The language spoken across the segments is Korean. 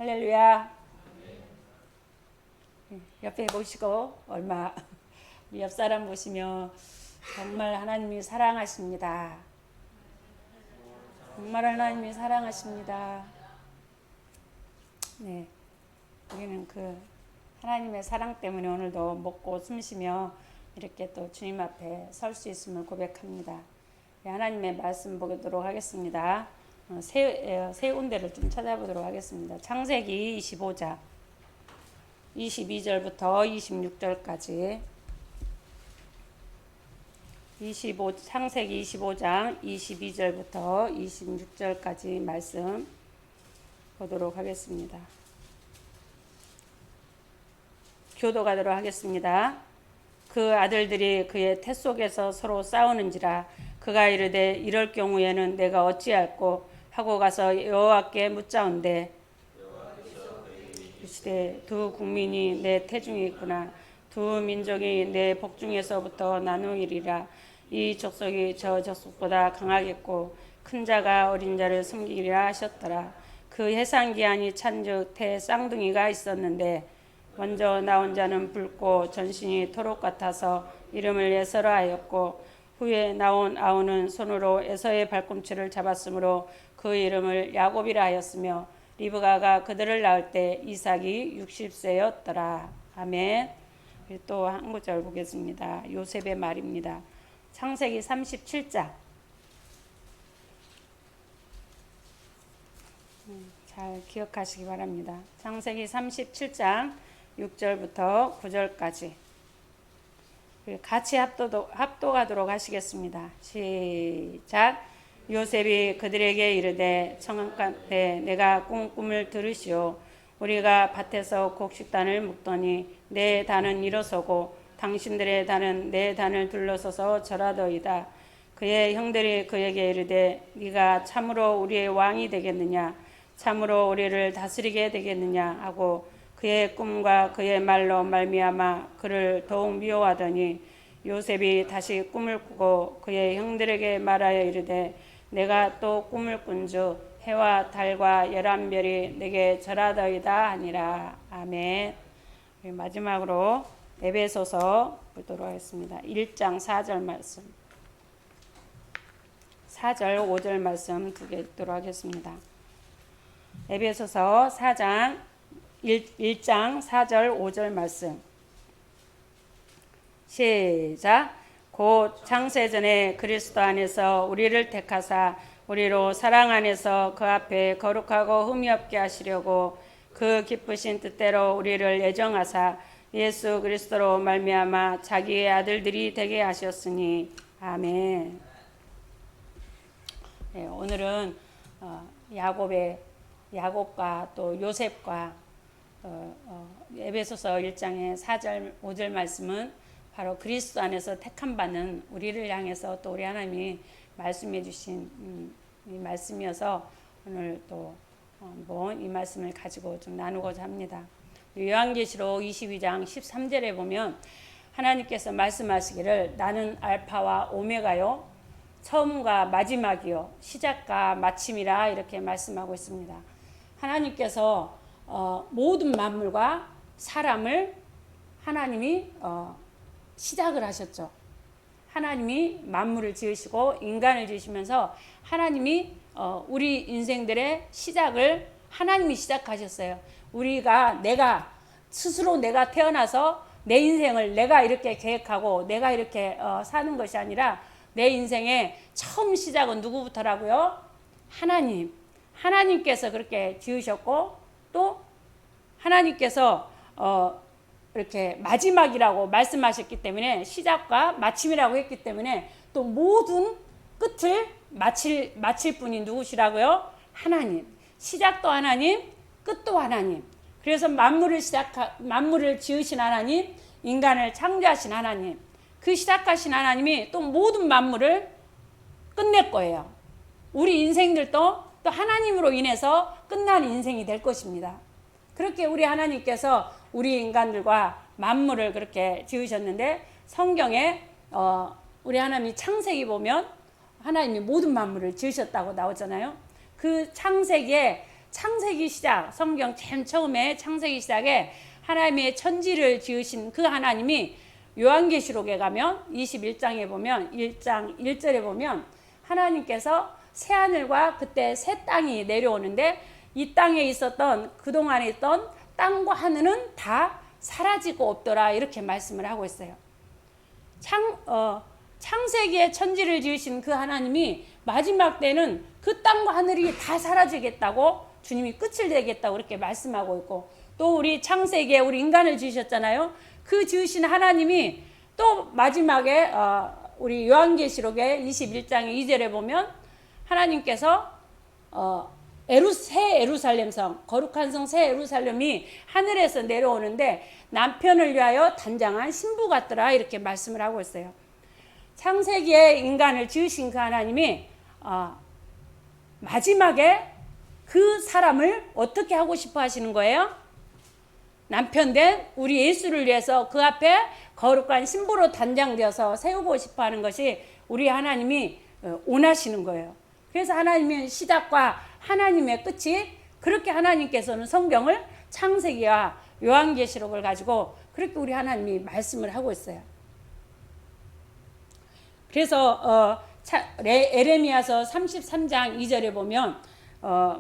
할렐루야. 옆에 보시고 얼마 우리 옆 사람 보시며 정말 하나님이 사랑하십니다. 정말 하나님이 사랑하십니다. 네, 우리는 그 하나님의 사랑 때문에 오늘도 먹고 숨쉬며 이렇게 또 주님 앞에 설 수 있음을 고백합니다. 하나님의 말씀 보도록 하겠습니다. 세 군데를 좀 찾아보도록 하겠습니다. 창세기 25장 22절부터 26절까지 창세기 25장 22절부터 26절까지 말씀 보도록 하겠습니다. 교도가도록 하겠습니다. 그 아들들이 그의 태 속에서 서로 싸우는지라 그가 이르되 이럴 경우에는 내가 어찌할꼬 하고 가서 여호와께 묻자온대 이르시되 두 국민이 내 태중에 있구나 두 민족이 내 복중에서부터 나누이리라 이 족속이 저 족속보다 강하겠고 큰 자가 어린 자를 섬기리라 하셨더라. 그 해상기한이 찬즉 태 쌍둥이가 있었는데 먼저 나온 자는 붉고 전신이 토록 같아서 이름을 에서라 하였고 후에 나온 아우는 손으로 에서의 발꿈치를 잡았으므로 그 이름을 야곱이라 하였으며 리브가가 그들을 낳을 때 이삭이 60세였더라. 아멘. 또 한 구절 보겠습니다. 요셉의 말입니다. 창세기 37장 잘 기억하시기 바랍니다. 창세기 37장 6절부터 9절까지 같이 합독하도록 하시겠습니다. 시작. 요셉이 그들에게 이르되 청한간 때 내가 꿈을 들으시오. 우리가 밭에서 곡식단을 묶더니 내 단은 일어서고 당신들의 단은 내 단을 둘러서서 절하더이다. 그의 형들이 그에게 이르되 네가 참으로 우리의 왕이 되겠느냐 참으로 우리를 다스리게 되겠느냐 하고 그의 꿈과 그의 말로 말미암아 그를 더욱 미워하더니 요셉이 다시 꿈을 꾸고 그의 형들에게 말하여 이르되 내가 또 꿈을 꾼즉 해와 달과 11별이 내게 절하더이다 하니라. 아멘. 마지막으로 에베소서 보도록 하겠습니다. 1장 4절 말씀 4절 5절 말씀 두 개 읽도록 하겠습니다. 에베소서 4장 1장 4절 5절 말씀 시작. 곧 창세전에 그리스도 안에서 우리를 택하사 우리로 사랑 안에서 그 앞에 거룩하고 흠이 없게 하시려고 그 기쁘신 뜻대로 우리를 예정하사 예수 그리스도로 말미암아 자기의 아들들이 되게 하셨으니 아멘. 네, 오늘은 야곱과 또 요셉과 에베소서 1장의 4절 5절 말씀은 바로 그리스도 안에서 택함 받는 우리를 향해서 또 우리 하나님이 말씀해 주신 이 말씀이어서 오늘 또 한번 이 말씀을 가지고 좀 나누고자 합니다. 요한계시록 22장 13절에 보면 하나님께서 말씀하시기를 나는 알파와 오메가요 처음과 마지막이요 시작과 마침이라 이렇게 말씀하고 있습니다. 하나님께서 모든 만물과 사람을 하나님이 시작을 하셨죠. 하나님이 만물을 지으시고 인간을 지으시면서 하나님이 우리 인생들의 시작을 하나님이 시작하셨어요. 내가 스스로 태어나서 내 인생을 내가 이렇게 계획하고 내가 이렇게 사는 것이 아니라 내 인생의 처음 시작은 누구부터라고요? 하나님께서 그렇게 지으셨고 또 하나님께서 이렇게 마지막이라고 말씀하셨기 때문에 시작과 마침이라고 했기 때문에 또 모든 끝을 마칠 분이 누구시라고요? 하나님. 시작도 하나님, 끝도 하나님. 그래서 만물을 지으신 하나님, 인간을 창조하신 하나님. 그 시작하신 하나님이 또 모든 만물을 끝낼 거예요. 우리 인생들도 또 하나님으로 인해서 끝나는 인생이 될 것입니다. 그렇게 우리 하나님께서 우리 인간들과 만물을 그렇게 지으셨는데 성경에 우리 하나님이 창세기 보면 하나님이 모든 만물을 지으셨다고 나오잖아요. 그 창세기에 창세기 시작, 성경 제일 처음에 창세기 시작에 하나님의 천지를 지으신 그 하나님이 요한계시록에 가면 21장에 보면 1장 1절에 보면 하나님께서 새하늘과 그때 새 땅이 내려오는데 이 땅에 있었던 그동안에 있던 땅과 하늘은 다 사라지고 없더라 이렇게 말씀을 하고 있어요. 창세기에 천지를 지으신 그 하나님이 마지막 때는 그 땅과 하늘이 다 사라지겠다고 주님이 끝을 내겠다고 그렇게 말씀하고 있고 또 우리 창세기에 우리 인간을 지으셨잖아요. 그 지으신 하나님이 또 마지막에 우리 요한계시록의 21장 2절에 보면 하나님께서 새 예루살렘 성, 거룩한 성 새 예루살렘이 하늘에서 내려오는데 남편을 위하여 단장한 신부 같더라 이렇게 말씀을 하고 있어요. 창세기에 인간을 지으신 그 하나님이 마지막에 그 사람을 어떻게 하고 싶어 하시는 거예요? 남편 된 우리 예수를 위해서 그 앞에 거룩한 신부로 단장되어서 세우고 싶어 하는 것이 우리 하나님이 원하시는 거예요. 그래서 하나님의 시작과 하나님의 끝이 그렇게 하나님께서는 성경을 창세기와 요한계시록을 가지고 그렇게 우리 하나님이 말씀을 하고 있어요. 그래서 에레미야서 33장 2절에 보면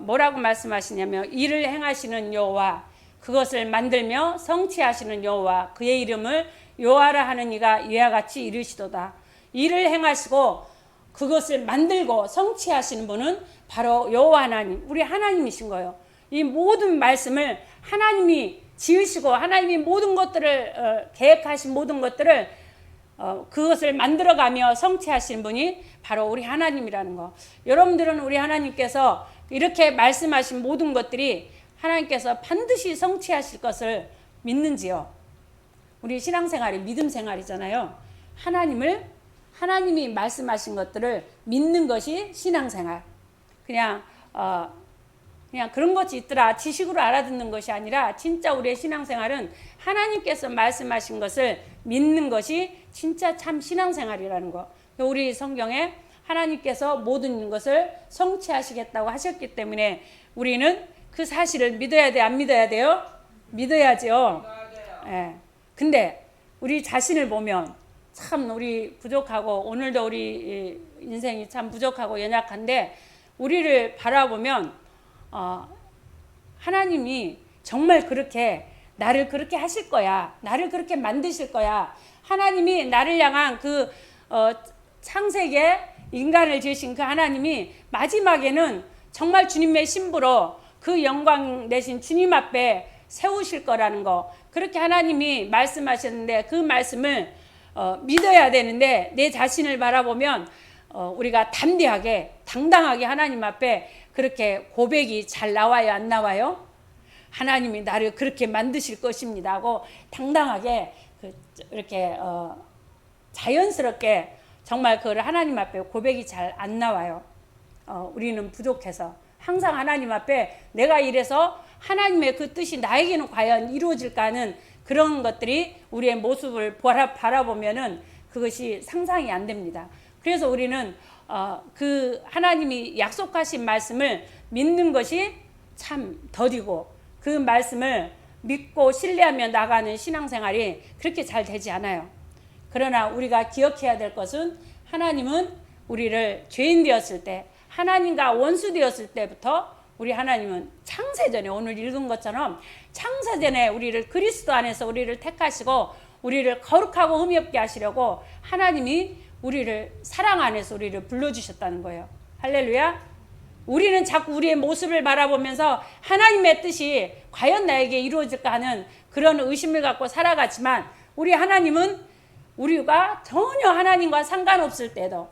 뭐라고 말씀하시냐면 이를 행하시는 여호와 그것을 만들며 성취하시는 여호와 그의 이름을 여호와라 하는 이가 이와 같이 이르시도다. 이를 행하시고 그것을 만들고 성취하시는 분은 바로 여호와 하나님, 우리 하나님이신 거예요. 이 모든 말씀을 하나님이 지으시고 하나님이 모든 것들을 계획하신 모든 것들을 그것을 만들어가며 성취하시는 분이 바로 우리 하나님이라는 거. 여러분들은 우리 하나님께서 이렇게 말씀하신 모든 것들이 하나님께서 반드시 성취하실 것을 믿는지요? 우리 신앙생활이 믿음 생활이잖아요. 하나님이 말씀하신 것들을 믿는 것이 신앙생활. 그냥 그런 것이 있더라 지식으로 알아듣는 것이 아니라 진짜 우리의 신앙생활은 하나님께서 말씀하신 것을 믿는 것이 진짜 참 신앙생활이라는 거. 우리 성경에 하나님께서 모든 것을 성취하시겠다고 하셨기 때문에 우리는 그 사실을 믿어야 돼, 안 믿어야 돼요? 믿어야죠. 예. 근데 우리 자신을 보면 참 우리 부족하고 오늘도 우리 인생이 참 부족하고 연약한데 우리를 바라보면 하나님이 정말 그렇게 나를 그렇게 하실 거야. 나를 그렇게 만드실 거야. 하나님이 나를 향한 그 창세기에 인간을 지으신 그 하나님이 마지막에는 정말 주님의 신부로 그 영광 되신 주님 앞에 세우실 거라는 거. 그렇게 하나님이 말씀하셨는데 그 말씀을 믿어야 되는데 내 자신을 바라보면 우리가 담대하게 당당하게 하나님 앞에 그렇게 고백이 잘 나와요, 안 나와요? 하나님이 나를 그렇게 만드실 것입니다 하고 당당하게 이렇게 자연스럽게 정말 그걸 하나님 앞에 고백이 잘 안 나와요. 우리는 부족해서 항상 하나님 앞에 내가 이래서 하나님의 그 뜻이 나에게는 과연 이루어질까 하는 그런 것들이 우리의 모습을 바라보면은 그것이 상상이 안 됩니다. 그래서 우리는 그 하나님이 약속하신 말씀을 믿는 것이 참 더디고 그 말씀을 믿고 신뢰하며 나가는 신앙생활이 그렇게 잘 되지 않아요. 그러나 우리가 기억해야 될 것은 하나님은 우리를 죄인 되었을 때 하나님과 원수 되었을 때부터 우리 하나님은 창세전에 오늘 읽은 것처럼 창세전에 우리를 그리스도 안에서 우리를 택하시고 우리를 거룩하고 흠이 없게 하시려고 하나님이 우리를 사랑 안에서 우리를 불러주셨다는 거예요. 할렐루야. 우리는 자꾸 우리의 모습을 바라보면서 하나님의 뜻이 과연 나에게 이루어질까 하는 그런 의심을 갖고 살아가지만 우리 하나님은 우리가 전혀 하나님과 상관없을 때도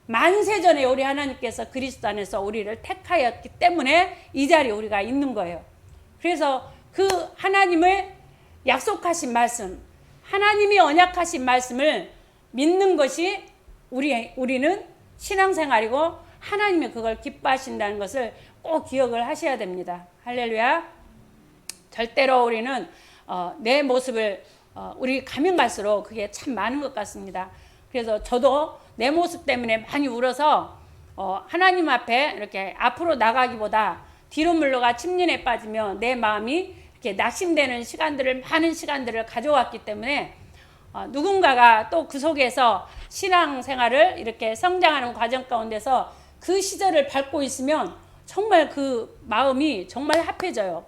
만세전에 우리 하나님께서 그리스도 안에서 우리를 택하였기 때문에 이 자리에 우리가 있는 거예요. 그래서 그 하나님을 약속하신 말씀, 하나님이 언약하신 말씀을 믿는 것이 우리는 신앙생활이고 하나님이 그걸 기뻐하신다는 것을 꼭 기억을 하셔야 됩니다. 할렐루야. 절대로 우리는 내 모습을 우리 가면 갈수록 그게 참 많은 것 같습니다. 그래서 저도 내 모습 때문에 많이 울어서 하나님 앞에 이렇게 앞으로 나가기보다 뒤로 물러가 침륜에 빠지며 내 마음이 이렇게 낙심되는 시간들을, 많은 시간들을 가져왔기 때문에 누군가가 또 그 속에서 신앙생활을 이렇게 성장하는 과정 가운데서 그 시절을 밟고 있으면 정말 그 마음이 정말 합해져요.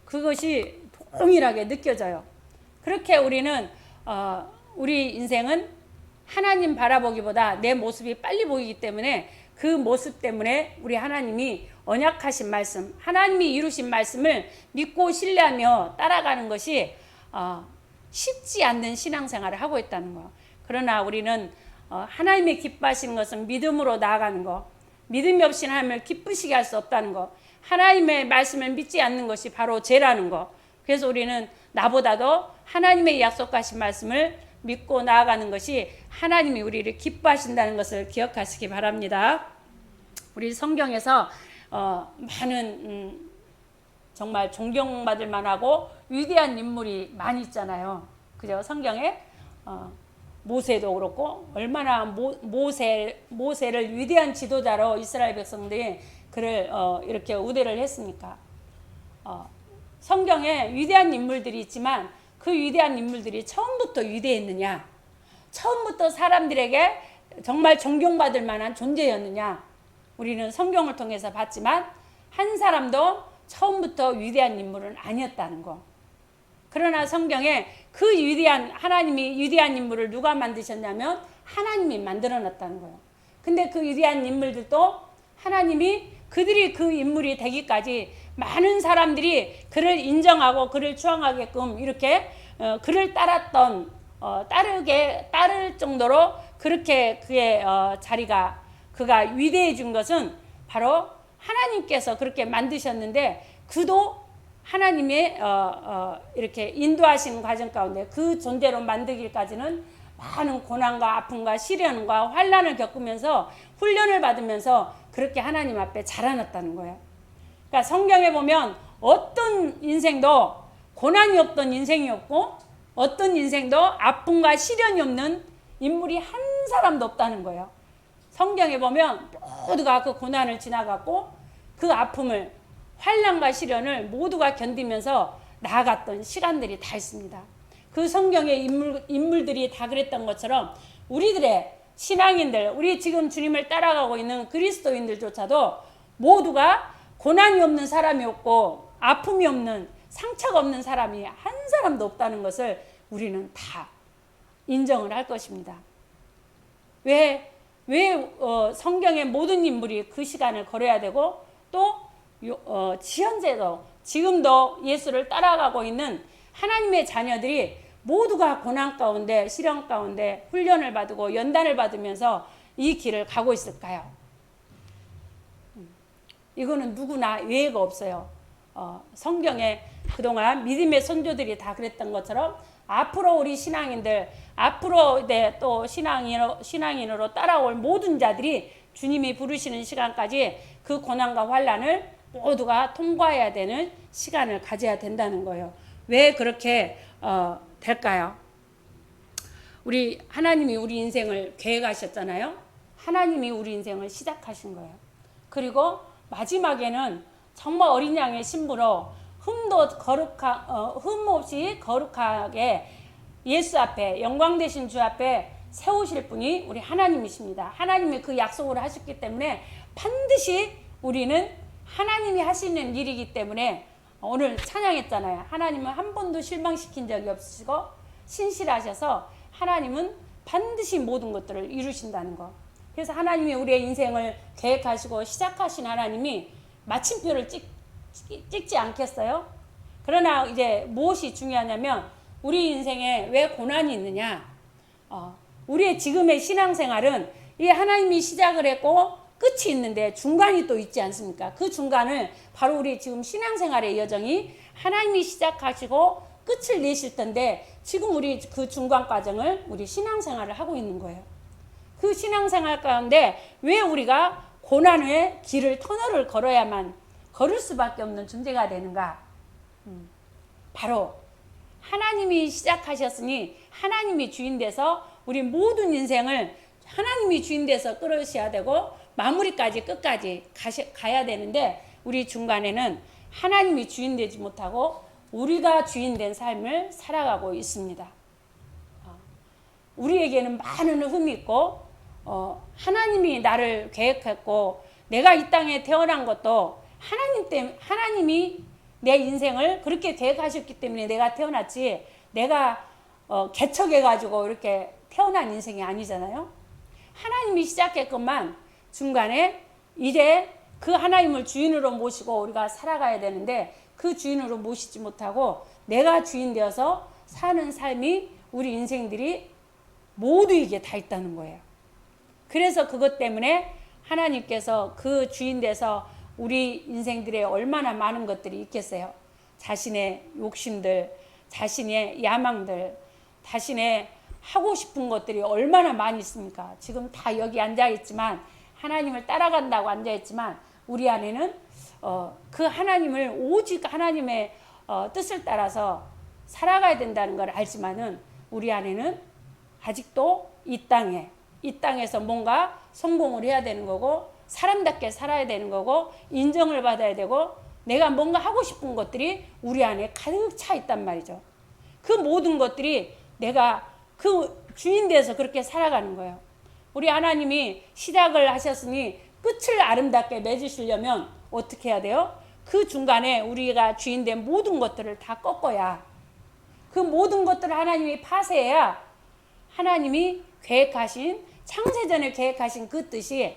그것이 동일하게 느껴져요. 그렇게 우리는 우리 인생은 하나님 바라보기보다 내 모습이 빨리 보이기 때문에 그 모습 때문에 우리 하나님이 언약하신 말씀, 하나님이 이루신 말씀을 믿고 신뢰하며 따라가는 것이 쉽지 않는 신앙생활을 하고 있다는 거. 그러나 우리는 하나님의 기뻐하시는 것은 믿음으로 나아가는 거, 믿음이 없이 하나님을 기쁘시게 할 수 없다는 거, 하나님의 말씀을 믿지 않는 것이 바로 죄라는 거. 그래서 우리는 나보다도 하나님의 약속하신 말씀을 믿고 나아가는 것이 하나님이 우리를 기뻐하신다는 것을 기억하시기 바랍니다. 우리 성경에서 많은 정말 존경받을 만하고 위대한 인물이 많이 있잖아요. 그죠? 성경에 모세도 그렇고 얼마나 모세를 위대한 지도자로 이스라엘 백성들이 그를 이렇게 우대를 했습니까? 성경에 위대한 인물들이 있지만 그 위대한 인물들이 처음부터 위대했느냐? 처음부터 사람들에게 정말 존경받을 만한 존재였느냐? 우리는 성경을 통해서 봤지만 한 사람도 처음부터 위대한 인물은 아니었다는 거. 그러나 성경에 그 위대한, 하나님이 위대한 인물을 누가 만드셨냐면 하나님이 만들어 놨다는 거예요. 근데 그 위대한 인물들도 하나님이 그들이 그 인물이 되기까지 많은 사람들이 그를 인정하고 그를 추앙하게끔 이렇게 그를 따랐던, 따를 정도로 그렇게 그의 자리가, 그가 위대해진 것은 바로 하나님께서 그렇게 만드셨는데, 그도 하나님의 이렇게 인도하시는 과정 가운데 그 존재로 만들기까지는 많은 고난과 아픔과 시련과 환난을 겪으면서 훈련을 받으면서 그렇게 하나님 앞에 자라났다는 거예요. 그러니까 성경에 보면 어떤 인생도 고난이 없던 인생이 없고 어떤 인생도 아픔과 시련이 없는 인물이 한 사람도 없다는 거예요. 성경에 보면 모두가 그 고난을 지나갔고 그 아픔을, 환난과 시련을 모두가 견디면서 나아갔던 시간들이 다 있습니다. 그 성경의 인물들이 다 그랬던 것처럼 우리들의 신앙인들, 우리 지금 주님을 따라가고 있는 그리스도인들조차도 모두가 고난이 없는 사람이 없고 아픔이 없는, 상처가 없는 사람이 한 사람도 없다는 것을 우리는 다 인정을 할 것입니다. 왜 성경의 모든 인물이 그 시간을 걸어야 되고 또 현재도 지금도 예수를 따라가고 있는 하나님의 자녀들이 모두가 고난 가운데, 시련 가운데 훈련을 받고 연단을 받으면서 이 길을 가고 있을까요? 이거는 누구나 예외가 없어요. 성경에 그동안 믿음의 선조들이 다 그랬던 것처럼 앞으로 우리 신앙인들, 앞으로 또 신앙인으로 따라올 모든 자들이 주님이 부르시는 시간까지 그 고난과 환난을 모두가 통과해야 되는 시간을 가져야 된다는 거예요. 왜 그렇게 될까요? 우리 하나님이 우리 인생을 계획하셨잖아요. 하나님이 우리 인생을 시작하신 거예요. 그리고 마지막에는 정말 어린 양의 신부로 흠 없이 거룩하게 예수 앞에, 영광 되신 주 앞에 세우실 분이 우리 하나님이십니다. 하나님이 그 약속을 하셨기 때문에 반드시 우리는 하나님이 하시는 일이기 때문에 오늘 찬양했잖아요. 하나님은 한 번도 실망시킨 적이 없으시고 신실하셔서 하나님은 반드시 모든 것들을 이루신다는 거. 그래서 하나님이 우리의 인생을 계획하시고 시작하신 하나님이 마침표를 찍지 않겠어요? 그러나 이제 무엇이 중요하냐면 우리 인생에 왜 고난이 있느냐? 우리의 지금의 신앙생활은 이 하나님이 시작을 했고 끝이 있는데 중간이 또 있지 않습니까? 그 중간을 바로 우리 지금 신앙생활의 여정이 하나님이 시작하시고 끝을 내실 텐데 지금 우리 그 중간 과정을 우리 신앙생활을 하고 있는 거예요. 그 신앙생활 가운데 왜 우리가 고난의 길을, 터널을 걸을 수밖에 없는 존재가 되는가? 바로 하나님이 시작하셨으니 하나님이 주인 돼서 우리 모든 인생을 하나님이 주인 돼서 끌으셔야 되고 마무리까지 끝까지 가야 되는데 우리 중간에는 하나님이 주인 되지 못하고 우리가 주인 된 삶을 살아가고 있습니다. 우리에게는 많은 흠이 있고 하나님이 나를 계획했고 내가 이 땅에 태어난 것도 하나님이 내 인생을 그렇게 계획하셨기 때문에 내가 태어났지, 내가 개척해가지고 이렇게 태어난 인생이 아니잖아요. 하나님이 시작했건만 중간에 이제 그 하나님을 주인으로 모시고 우리가 살아가야 되는데 그 주인으로 모시지 못하고 내가 주인 되어서 사는 삶이 우리 인생들이 모두에게 다 있다는 거예요. 그래서 그것 때문에 하나님께서 그 주인 돼서 우리 인생들에 얼마나 많은 것들이 있겠어요. 자신의 욕심들, 자신의 야망들, 자신의 하고 싶은 것들이 얼마나 많이 있습니까? 지금 다 여기 앉아있지만, 하나님을 따라간다고 앉아있지만 우리 안에는 그 하나님을 오직 하나님의 뜻을 따라서 살아가야 된다는 걸 알지만은 우리 안에는 아직도 이 땅에서 뭔가 성공을 해야 되는 거고 사람답게 살아야 되는 거고 인정을 받아야 되고 내가 뭔가 하고 싶은 것들이 우리 안에 가득 차 있단 말이죠. 그 모든 것들이 내가 그 주인 돼서 그렇게 살아가는 거예요. 우리 하나님이 시작을 하셨으니 끝을 아름답게 맺으시려면 어떻게 해야 돼요? 그 중간에 우리가 주인 된 모든 것들을 다 꺾어야, 그 모든 것들을 하나님이 파쇄해야 하나님이 계획하신, 창세전에 계획하신 그 뜻이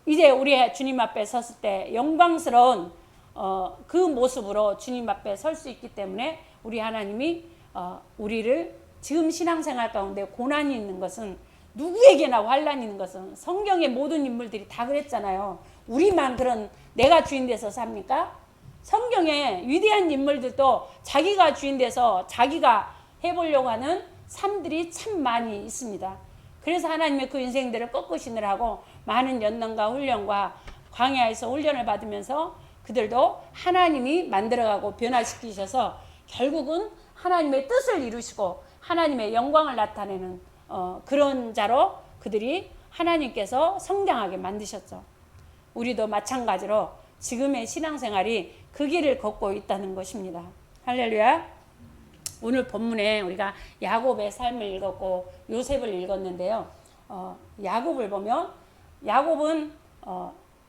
이제 우리 주님 앞에 섰을 때 영광스러운 그 모습으로 주님 앞에 설 수 있기 때문에 우리 하나님이 우리를 지금 신앙생활 가운데 고난이 있는 것은, 누구에게나 환난이 있는 것은, 성경의 모든 인물들이 다 그랬잖아요. 우리만 그런 내가 주인 돼서 삽니까? 성경의 위대한 인물들도 자기가 주인 돼서 자기가 해보려고 하는 삶들이 참 많이 있습니다. 그래서 하나님의 그 인생들을 꺾으시느라고 많은 연단과 훈련과 광야에서 훈련을 받으면서 그들도 하나님이 만들어가고 변화시키셔서 결국은 하나님의 뜻을 이루시고 하나님의 영광을 나타내는 그런 자로 그들이 하나님께서 성장하게 만드셨죠. 우리도 마찬가지로 지금의 신앙생활이 그 길을 걷고 있다는 것입니다. 할렐루야. 오늘 본문에 우리가 야곱의 삶을 읽었고 요셉을 읽었는데요. 야곱을 보면 야곱은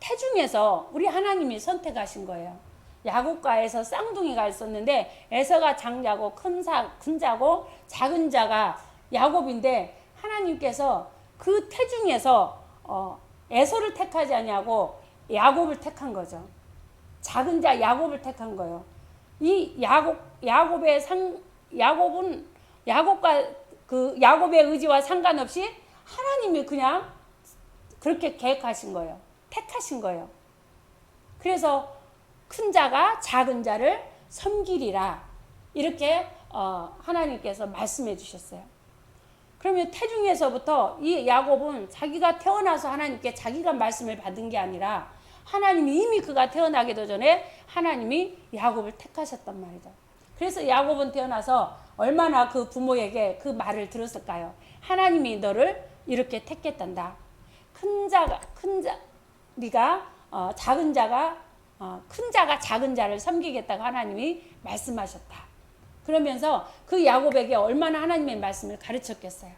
태중에서 우리 하나님이 선택하신 거예요. 야곱과에서 쌍둥이가 있었는데 에서가 장자고 큰 자고 작은 자가 야곱인데 하나님께서 그 태중에서 에서를 택하지 아니하고 야곱을 택한 거죠. 작은 자 야곱을 택한 거예요. 이 야곱은 야곱과 그 야곱의 의지와 상관없이 하나님이 그냥 그렇게 계획하신 거예요. 택하신 거예요. 그래서 큰 자가 작은 자를 섬기리라 이렇게 하나님께서 말씀해 주셨어요. 그러면 태중에서부터 이 야곱은 자기가 태어나서 하나님께 자기가 말씀을 받은 게 아니라 하나님이 이미 그가 태어나기도 전에 하나님이 야곱을 택하셨단 말이죠. 그래서 야곱은 태어나서 얼마나 그 부모에게 그 말을 들었을까요? 하나님이 너를 이렇게 택했단다. 네가 작은 자가 큰 자가 작은 자를 섬기겠다고 하나님이 말씀하셨다. 그러면서 그 야곱에게 얼마나 하나님의 말씀을 가르쳤겠어요.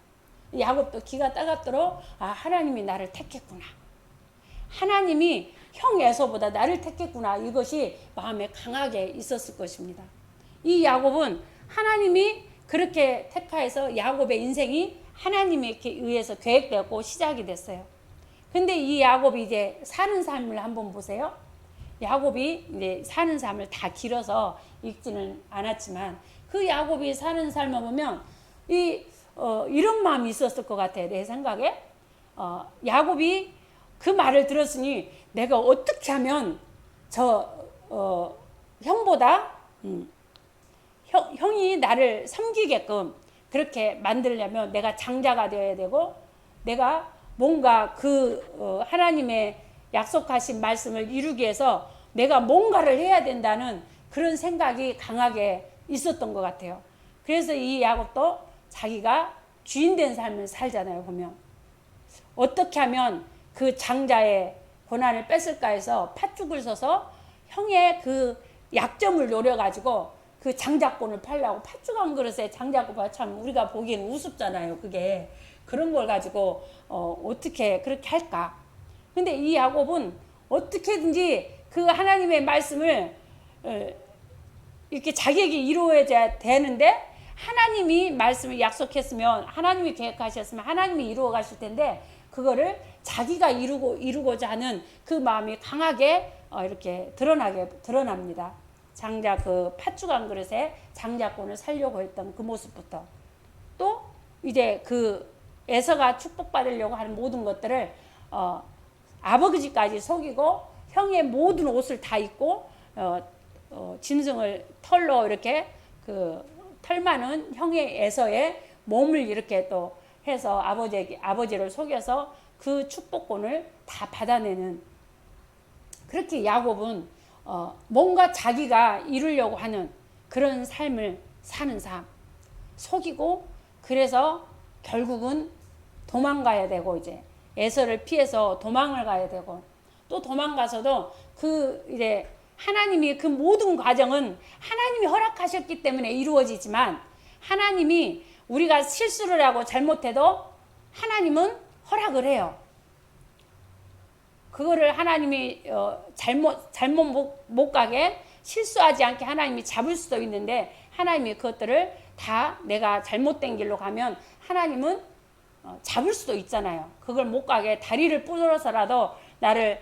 야곱도 기가 따갑도록 하나님이 나를 택했구나. 하나님이 형 에서보다 나를 택했구나. 이것이 마음에 강하게 있었을 것입니다. 이 야곱은 하나님이 그렇게 택하여서 야곱의 인생이 하나님에 의해서 계획되었고 시작이 됐어요. 근데 이 야곱이 이제 사는 삶을 한번 보세요. 야곱이 이제 사는 삶을 다 길어서 읽지는 않았지만 그 야곱이 사는 삶을 보면 이런 마음이 있었을 것 같아요. 내 생각에. 야곱이 그 말을 들었으니 내가 어떻게 하면 형보다 형이 나를 섬기게끔 그렇게 만들려면 내가 장자가 되어야 되고 내가 뭔가 하나님의 약속하신 말씀을 이루기 위해서 내가 뭔가를 해야 된다는 그런 생각이 강하게 있었던 것 같아요. 그래서 이 야곱도 자기가 주인 된 삶을 살잖아요. 보면 어떻게 하면 그 장자의 고난을 뺐을까 해서 팥죽을 서서 형의 그 약점을 노려가지고 그 장자권을 팔려고 팥죽 한 그릇에 장자권 참 우리가 보기에는 우습잖아요. 그게 그런 걸 가지고 어떻게 그렇게 할까? 근데 이 야곱은 어떻게든지 그 하나님의 말씀을 이렇게 자기에게 이루어져야 되는데 하나님이 말씀을 약속했으면 하나님이 계획하셨으면 하나님이 이루어 가실 텐데 그거를 자기가 이루고자 하는 그 마음이 강하게 이렇게 드러납니다. 장자 그 팥죽 한 그릇에 장자권을 살려고 했던 그 모습부터 또 이제 그 에서가 축복받으려고 하는 모든 것들을 아버지까지 속이고 형의 모든 옷을 다 입고 짐승을 털로 이렇게 그 털 많은 형의 에서의 몸을 이렇게 또 해서 아버지를 속여서 그 축복권을 다 받아내는 그렇게 야곱은 뭔가 자기가 이루려고 하는 그런 삶을 사는 삶 속이고 그래서 결국은 도망가야 되고 이제 에서를 피해서 도망을 가야 되고 또 도망가서도 그 이제 하나님이 그 모든 과정은 하나님이 허락하셨기 때문에 이루어지지만 하나님이 우리가 실수를 하고 잘못해도 하나님은 허락을 해요. 그거를 하나님이 잘못 못 가게 실수하지 않게 하나님이 잡을 수도 있는데 하나님이 그것들을 다 내가 잘못된 길로 가면 하나님은 잡을 수도 있잖아요. 그걸 못 가게 다리를 부러서라도 나를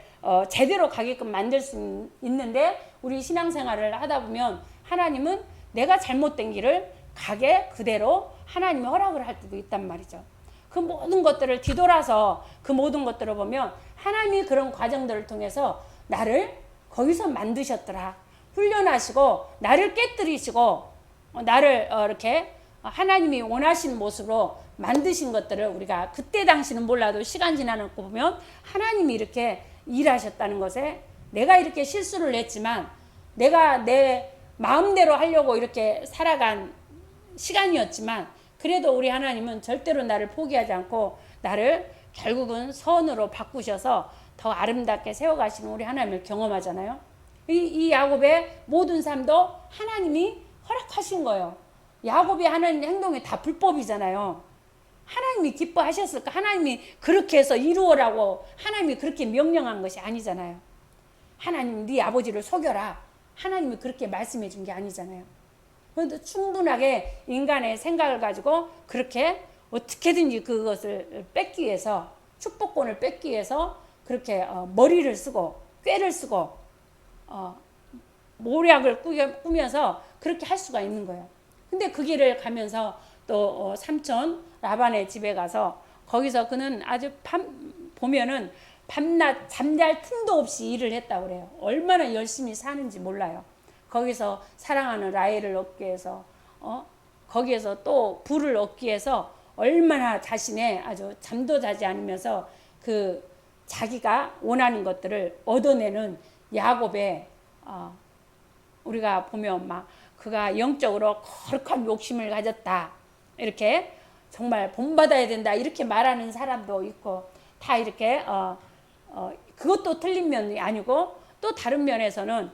제대로 가게끔 만들 수 있는데 우리 신앙생활을 하다 보면 하나님은 내가 잘못된 길을 가게 그대로 하나님이 허락을 할 때도 있단 말이죠. 그 모든 것들을 뒤돌아서 그 모든 것들을 보면 하나님이 그런 과정들을 통해서 나를 거기서 만드셨더라. 훈련하시고 나를 깨뜨리시고 나를 이렇게 하나님이 원하시는 모습으로 만드신 것들을 우리가 그때 당시는 몰라도 시간 지나는 거 보면 하나님이 이렇게 일하셨다는 것에 내가 이렇게 실수를 했지만 내가 내 마음대로 하려고 이렇게 살아간 시간이었지만 그래도 우리 하나님은 절대로 나를 포기하지 않고 나를 결국은 선으로 바꾸셔서 더 아름답게 세워가시는 우리 하나님을 경험하잖아요. 이 야곱의 모든 삶도 하나님이 허락하신 거예요. 야곱이 하는 행동이 다 불법이잖아요. 하나님이 기뻐하셨을까? 하나님이 그렇게 해서 이루어라고 하나님이 그렇게 명령한 것이 아니잖아요. 하나님 네 아버지를 속여라. 하나님이 그렇게 말씀해 준 게 아니잖아요. 그런데 충분하게 인간의 생각을 가지고 그렇게 어떻게든지 그것을 뺏기 위해서 축복권을 뺏기 위해서 그렇게 머리를 쓰고 꾀를 쓰고 모략을 꾸며서 그렇게 할 수가 있는 거예요. 근데 그 길을 가면서 또 삼촌 라반의 집에 가서 거기서 그는 아주 보면은 밤낮 잠잘 틈도 없이 일을 했다고 그래요. 얼마나 열심히 사는지 몰라요. 거기서 사랑하는 라헬을 얻기 위해서 거기에서 또 부를 얻기 위해서 얼마나 자신의 아주 잠도 자지 않으면서 그 자기가 원하는 것들을 얻어내는 야곱의 우리가 보면 막 그가 영적으로 거룩한 욕심을 가졌다 이렇게 정말 본받아야 된다 이렇게 말하는 사람도 있고 다 이렇게 그것도 틀린 면이 아니고 또 다른 면에서는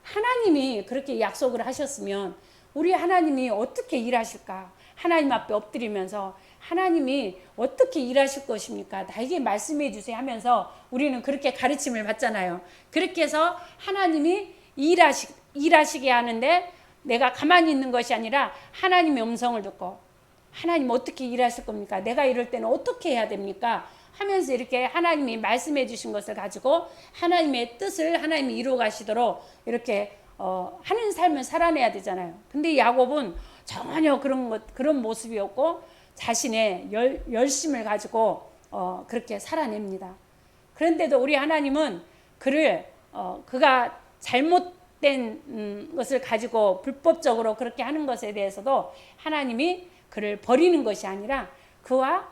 하나님이 그렇게 약속을 하셨으면 우리 하나님이 어떻게 일하실까? 하나님 앞에 엎드리면서 하나님이 어떻게 일하실 것입니까? 나에게 말씀해 주세요 하면서 우리는 그렇게 가르침을 받잖아요. 그렇게 해서 하나님이 일하시게 하는데 내가 가만히 있는 것이 아니라 하나님의 음성을 듣고 하나님 어떻게 일하실 겁니까? 내가 이럴 때는 어떻게 해야 됩니까? 하면서 이렇게 하나님이 말씀해 주신 것을 가지고 하나님의 뜻을 하나님이 이루어 가시도록 이렇게 하는 삶을 살아내야 되잖아요. 근데 야곱은 전혀 그런 모습이었고 자신의 열심을 가지고 그렇게 살아냅니다. 그런데도 우리 하나님은 그가 잘못된 것을 가지고 불법적으로 그렇게 하는 것에 대해서도 하나님이 그를 버리는 것이 아니라 그와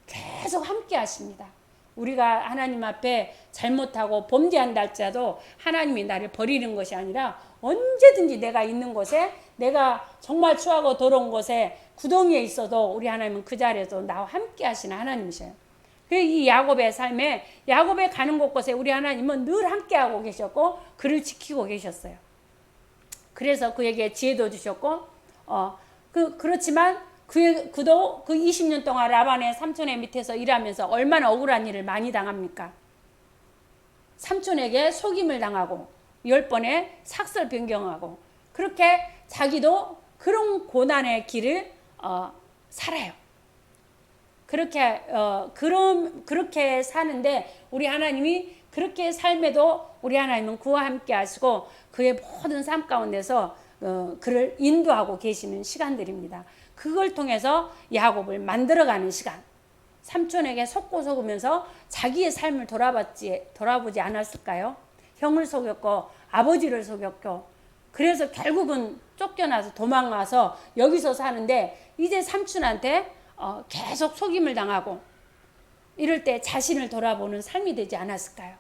계속 함께 하십니다. 우리가 하나님 앞에 잘못하고 범죄한다 할지라도 하나님이 나를 버리는 것이 아니라 언제든지 내가 있는 곳에 내가 정말 추하고 더러운 곳에 구덩이에 있어도 우리 하나님은 그 자리에서 나와 함께 하시는 하나님이셔요. 이 야곱의 삶에 야곱의 가는 곳곳에 우리 하나님은 늘 함께하고 계셨고 그를 지키고 계셨어요. 그래서 그에게 지혜도 주셨고 그렇지만 그도 그 20년 동안 라반의 삼촌의 밑에서 일하면서 얼마나 억울한 일을 많이 당합니까? 삼촌에게 속임을 당하고 10번의 삭설 변경하고 그렇게 자기도 그런 고난의 길을 살아요. 그렇게 사는데 우리 하나님이 그렇게 삶에도 우리 하나님은 그와 함께 하시고 그의 모든 삶 가운데서 그를 인도하고 계시는 시간들입니다. 그걸 통해서 야곱을 만들어가는 시간. 삼촌에게 속고 속으면서 자기의 삶을 돌아보지 않았을까요? 형을 속였고 아버지를 속였고 그래서 결국은 쫓겨나서 도망가서 여기서 사는데 이제 삼촌한테 계속 속임을 당하고 이럴 때 자신을 돌아보는 삶이 되지 않았을까요?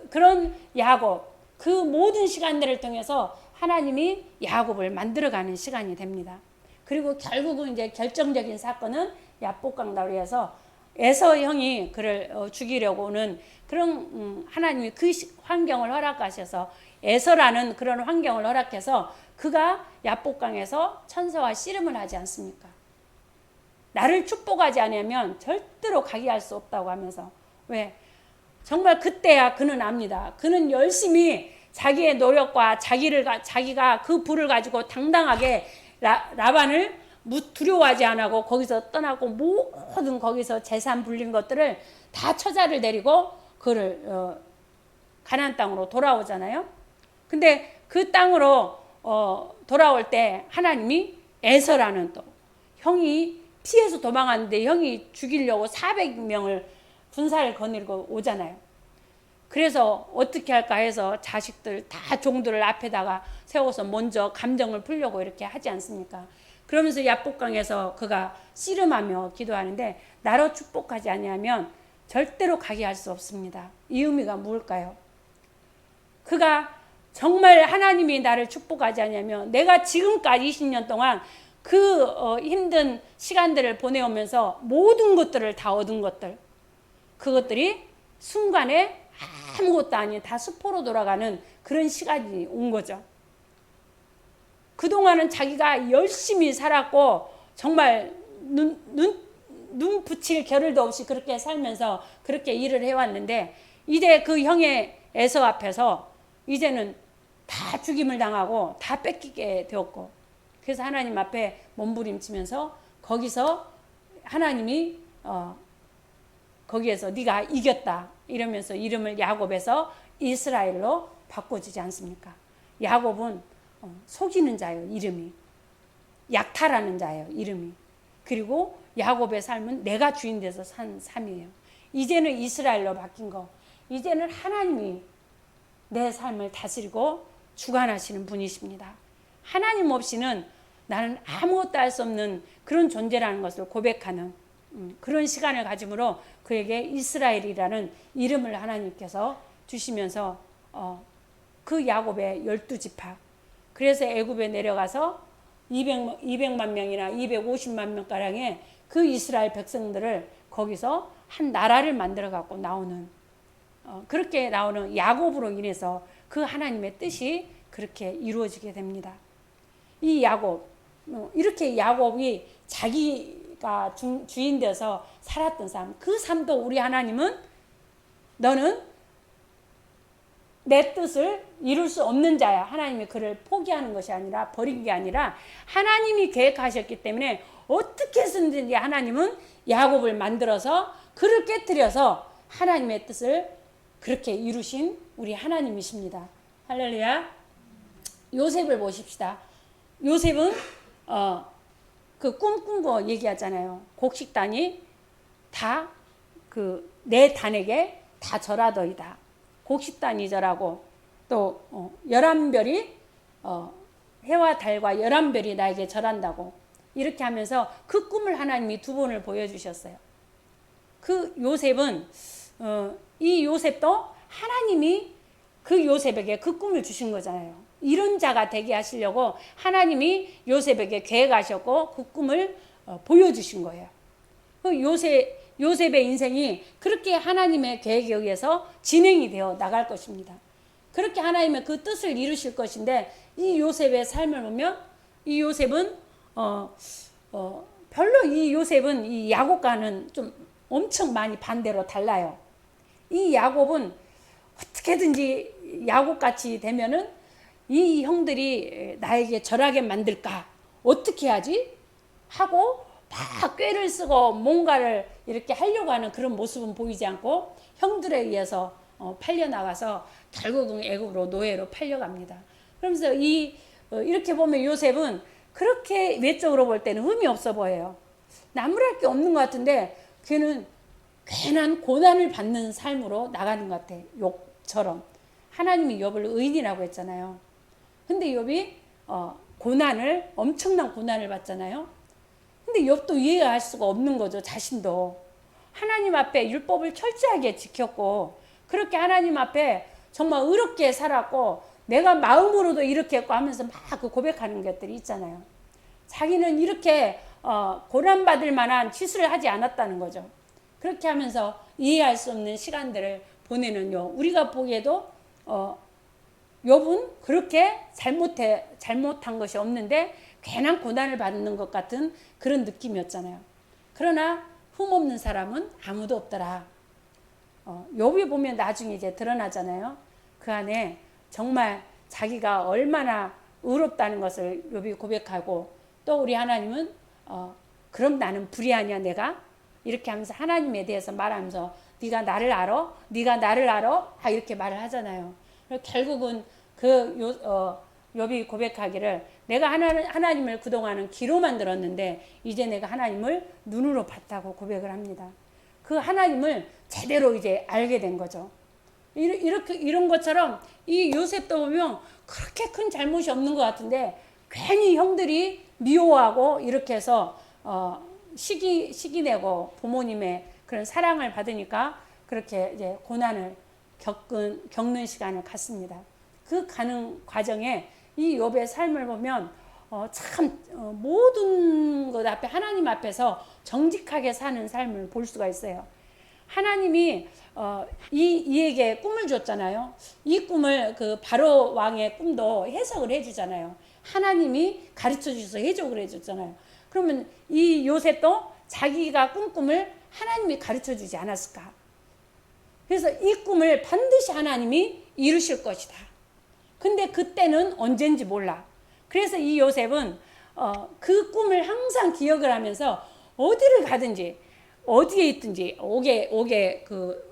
그런 야곱, 그 모든 시간들을 통해서 하나님이 야곱을 만들어가는 시간이 됩니다. 그리고 결국은 이제 결정적인 사건은 야복강다리에서 에서 형이 그를 죽이려고 오는 그런 하나님이 그 환경을 허락하셔서 에서라는 그런 환경을 허락해서 그가 야복강에서 천사와 씨름을 하지 않습니까? 나를 축복하지 않으면 절대로 가게 할 수 없다고 하면서 왜? 정말 그때야 그는 압니다. 그는 열심히 자기의 노력과 자기가 그 부를 가지고 당당하게 라반을 두려워하지 않고 거기서 떠나고 모든 거기서 재산 불린 것들을 다 처자를 데리고 그를 가나안 땅으로 돌아오잖아요. 근데 그 땅으로 돌아올 때 하나님이 에서라는 또 형이 피해서 도망갔는데 형이 죽이려고 400명을 군사를 거느리고 오잖아요. 그래서 어떻게 할까 해서 자식들 다 종들을 앞에다가 세워서 먼저 감정을 풀려고 이렇게 하지 않습니까? 그러면서 야복강에서 그가 씨름하며 기도하는데 나로 축복하지 아니하면 절대로 가게 할 수 없습니다. 이 의미가 뭘까요? 그가 정말 하나님이 나를 축복하지 않으면 내가 지금까지 20년 동안 그 힘든 시간들을 보내오면서 모든 것들을 다 얻은 것들 그것들이 순간에 아무것도 아닌 다 수포로 돌아가는 그런 시간이 온 거죠. 그동안은 자기가 열심히 살았고 정말 눈 붙일 겨를도 없이 그렇게 살면서 그렇게 일을 해왔는데 이제 그 형의 에서 앞에서 이제는 다 죽임을 당하고 다 뺏기게 되었고 그래서 하나님 앞에 몸부림치면서 거기서 하나님이 거기에서 네가 이겼다 이러면서 이름을 야곱에서 이스라엘로 바꿔주지 않습니까? 야곱은 속이는 자예요. 이름이 약탈하는 자예요. 이름이. 그리고 야곱의 삶은 내가 주인 돼서 산 삶이에요. 이제는 이스라엘로 바뀐 거. 이제는 하나님이 내 삶을 다스리고 주관하시는 분이십니다. 하나님 없이는 나는 아무것도 할 수 없는 그런 존재라는 것을 고백하는 그런 시간을 가짐으로 그에게 이스라엘이라는 이름을 하나님께서 주시면서 그 야곱의 12지파 그래서 애굽에 내려가서 200만 명이나 250만 명가량의 그 이스라엘 백성들을 거기서 한 나라를 만들어 갖고 나오는 그렇게 나오는 야곱으로 인해서 그 하나님의 뜻이 그렇게 이루어지게 됩니다. 이 야곱 이렇게 야곱이 자기가 주인 되어서 살았던 삶 그 삶도 우리 하나님은 너는 내 뜻을 이룰 수 없는 자야. 하나님이 그를 포기하는 것이 아니라 버린 게 아니라 하나님이 계획하셨기 때문에 어떻게 해서든지 하나님은 야곱을 만들어서 그를 깨뜨려서 하나님의 뜻을 그렇게 이루신 우리 하나님이십니다. 할렐루야. 요셉을 보십시다. 요셉은 그 꿈꾼 거 얘기하잖아요. 곡식단이 다 그 내 단에게 다 절하더이다. 곡식단이 절하고 또 11별이 해와 달과 11별이 나에게 절한다고 이렇게 하면서 그 꿈을 하나님이 2번을 보여주셨어요. 그 요셉은 이 요셉도 하나님이 그 요셉에게 그 꿈을 주신 거잖아요. 이런 자가 되게 하시려고 하나님이 요셉에게 계획하셨고 그 꿈을 보여주신 거예요. 요셉의 인생이 그렇게 하나님의 계획에 의해서 진행이 되어 나갈 것입니다. 그렇게 하나님의 그 뜻을 이루실 것인데, 이 요셉의 삶을 보면 이 요셉은 별로 이 요셉은 이 야곱과는 좀 엄청 많이 반대로 달라요. 이 야곱은 어떻게든지 야곱같이 되면은 이 형들이 나에게 절하게 만들까? 어떻게 하지? 하고 막 꾀를 쓰고 뭔가를 이렇게 하려고 하는 그런 모습은 보이지 않고 형들에 의해서 팔려나가서 결국은 애굽으로 노예로 팔려갑니다. 그러면서 이렇게 보면 요셉은 그렇게 외적으로 볼 때는 흠이 없어 보여요. 나무랄 게 없는 것 같은데 걔는 괜한 고난을 받는 삶으로 나가는 것 같아. 욥처럼. 하나님이 욥을 의인이라고 했잖아요. 근데 욥이 엄청난 고난을 받잖아요. 근데 욥도 이해할 수가 없는 거죠. 자신도. 하나님 앞에 율법을 철저하게 지켰고 그렇게 하나님 앞에 정말 의롭게 살았고 내가 마음으로도 이렇게 했고 하면서 막 그 고백하는 것들이 있잖아요. 자기는 이렇게 고난받을 만한 짓을 하지 않았다는 거죠. 그렇게 하면서 이해할 수 없는 시간들을 보내는요. 우리가 보기에도 욥은 그렇게 잘못한 것이 없는데 괜한 고난을 받는 것 같은 그런 느낌이었잖아요. 그러나 흠없는 사람은 아무도 없더라. 욥이 보면 나중에 이제 드러나잖아요. 그 안에 정말 자기가 얼마나 의롭다는 것을 욥이 고백하고 또 우리 하나님은 그럼 나는 불의하냐 내가? 이렇게 하면서 하나님에 대해서 말하면서 네가 나를 알아? 네가 나를 알아? 이렇게 말을 하잖아요. 결국은 욥이 고백하기를 내가 하나님을 그동안은 귀로만 들었는데 이제 내가 하나님을 눈으로 봤다고 고백을 합니다. 그 하나님을 제대로 이제 알게 된 거죠. 이런 것처럼 이 요셉도 보면 그렇게 큰 잘못이 없는 것 같은데 괜히 형들이 미워하고 이렇게 해서 시기 내고 부모님의 그런 사랑을 받으니까 그렇게 이제 고난을 겪는 시간을 갖습니다. 그 가는 과정에 이 욥의 삶을 보면 참 모든 것 앞에 하나님 앞에서 정직하게 사는 삶을 볼 수가 있어요. 하나님이 이에게 꿈을 줬잖아요. 이 꿈을 그 바로 왕의 꿈도 해석을 해주잖아요. 하나님이 가르쳐 주셔서 해석을 해줬잖아요. 그러면 이 요셉도 자기가 꾼 꿈을 하나님이 가르쳐 주지 않았을까? 그래서 이 꿈을 반드시 하나님이 이루실 것이다. 근데 그때는 언젠지 몰라. 그래서 이 요셉은 그 꿈을 항상 기억을 하면서 어디를 가든지 어디에 있든지 옥에 그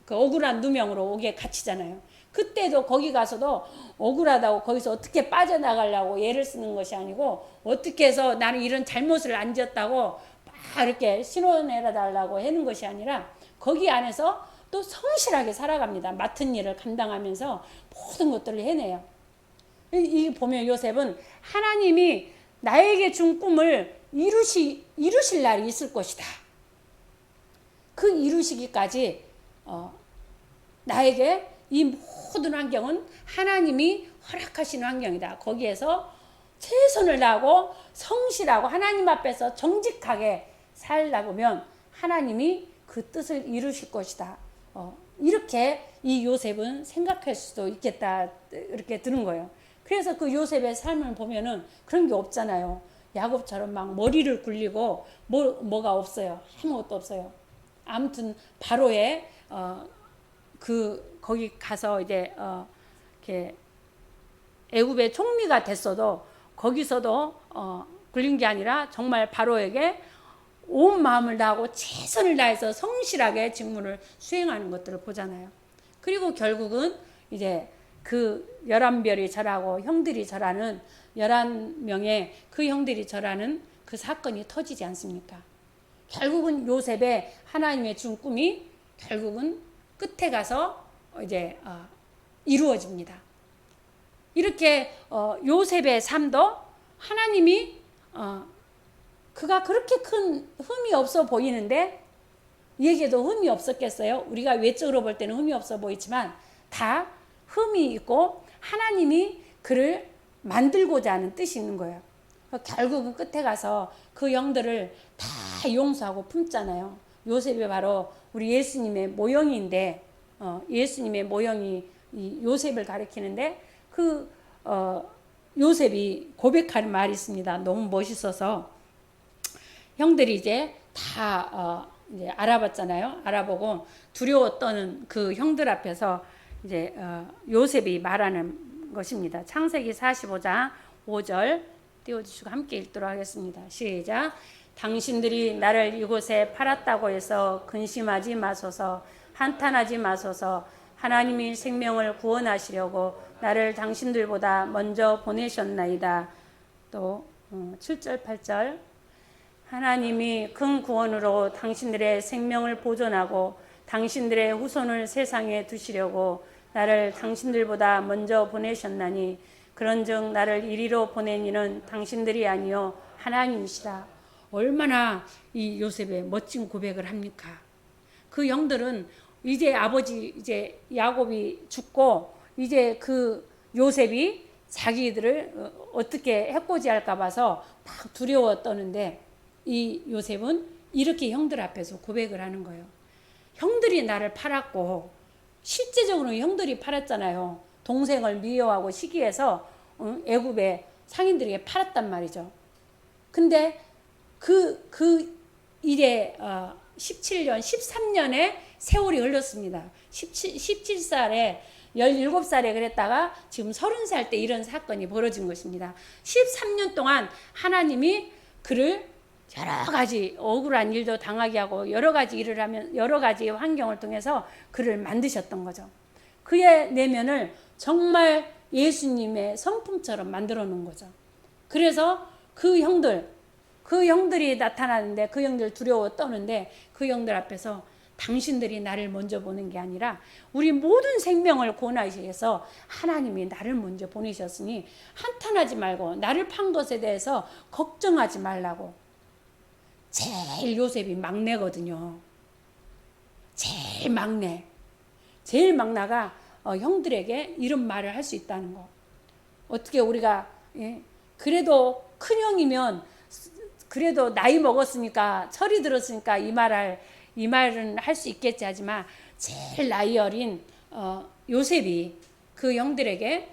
억울한 누명으로 옥에 갇히잖아요. 그때도 거기 가서도 억울하다고 거기서 어떻게 빠져나가려고 애를 쓰는 것이 아니고 어떻게 해서 나는 이런 잘못을 안 지었다고 막 이렇게 신원해라 달라고 하는 것이 아니라 거기 안에서 또 성실하게 살아갑니다. 맡은 일을 감당하면서 모든 것들을 해내요. 이 보면 요셉은 하나님이 나에게 준 꿈을 이루실 날이 있을 것이다. 그 이루시기까지 나에게 이 모든 환경은 하나님이 허락하신 환경이다. 거기에서 최선을 다하고 성실하고 하나님 앞에서 정직하게 살다 보면 하나님이 그 뜻을 이루실 것이다. 이렇게 이 요셉은 생각할 수도 있겠다. 이렇게 드는 거예요. 그래서 그 요셉의 삶을 보면은 그런 게 없잖아요. 야곱처럼 막 머리를 굴리고 뭐가 없어요. 아무것도 없어요. 아무튼 바로의 거기 가서 이제 이렇게 애굽의 총리가 됐어도 거기서도 굴린 게 아니라 정말 바로에게 온 마음을 다하고 최선을 다해서 성실하게 직무를 수행하는 것들을 보잖아요. 그리고 결국은 이제 그 11별이 절하고 형들이 절하는 11명의 그 형들이 절하는 그 사건이 터지지 않습니까? 결국은 요셉의 하나님의 준 꿈이 결국은 끝에 가서 이제 이루어집니다. 이렇게 요셉의 삶도 하나님이 그가 그렇게 큰 흠이 없어 보이는데 얘에게도 흠이 없었겠어요? 우리가 외적으로 볼 때는 흠이 없어 보이지만 다 흠이 있고 하나님이 그를 만들고자 하는 뜻이 있는 거예요. 결국은 끝에 가서 그 영들을 다 용서하고 품잖아요. 요셉이 바로 우리 예수님의 모형인데, 예수님의 모형이 이 요셉을 가리키는데, 요셉이 고백하는 말이 있습니다. 너무 멋있어서 형들이 이제 다 이제 알아봤잖아요. 알아보고 두려워 떠는 그 형들 앞에서 이제 요셉이 말하는 것입니다. 창세기 45장 5절 띄워주시고 함께 읽도록 하겠습니다. 시작. 당신들이 나를 이곳에 팔았다고 해서 근심하지 마소서, 한탄하지 마소서. 하나님이 생명을 구원하시려고 나를 당신들보다 먼저 보내셨나이다. 또 7절 8절 하나님이 큰 구원으로 당신들의 생명을 보존하고 당신들의 후손을 세상에 두시려고 나를 당신들보다 먼저 보내셨나니 그런즉 나를 이리로 보낸 이는 당신들이 아니요 하나님이시라. 얼마나 이 요셉의 멋진 고백을 합니까? 그 영들은 이제 아버지 이제 야곱이 죽고 이제 그 요셉이 자기들을 어떻게 해코지할까 봐서 막 두려워 떠는데 이 요셉은 이렇게 형들 앞에서 고백을 하는 거예요. 형들이 나를 팔았고 실제적으로 형들이 팔았잖아요. 동생을 미워하고 시기해서 애굽의 상인들에게 팔았단 말이죠. 근데 그 일에 17년, 13년의 세월이 흘렀습니다. 17살에 17살에 그랬다가 지금 30살 때 이런 사건이 벌어진 것입니다. 13년 동안 하나님이 그를 여러 가지 억울한 일도 당하게 하고 여러 가지 일을 하면 여러 가지 환경을 통해서 그를 만드셨던 거죠. 그의 내면을 정말 예수님의 성품처럼 만들어 놓은 거죠. 그래서 그 형들이 나타나는데 그 형들 두려워 떠는데 그 형들 앞에서 당신들이 나를 먼저 보는 게 아니라 우리 모든 생명을 구원하기 위해서 하나님이 나를 먼저 보내셨으니 한탄하지 말고 나를 판 것에 대해서 걱정하지 말라고. 제일 요셉이 막내거든요. 제일 막내. 제일 막내가 형들에게 이런 말을 할 수 있다는 거. 어떻게 우리가 그래도 큰 형이면 그래도 나이 먹었으니까 철이 들었으니까 이 말은 할 수 있겠지 하지만 제일 나이 어린 요셉이 그 형들에게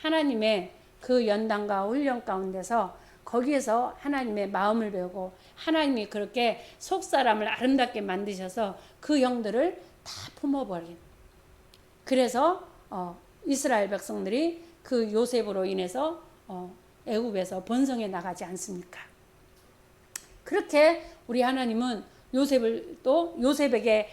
하나님의 그 연단과 훈련 가운데서 거기에서 하나님의 마음을 배우고 하나님이 그렇게 속사람을 아름답게 만드셔서 그 형들을 다 품어버린. 그래서 이스라엘 백성들이 그 요셉으로 인해서 애굽에서 번성해 나가지 않습니까? 그렇게 우리 하나님은 요셉을 또 요셉에게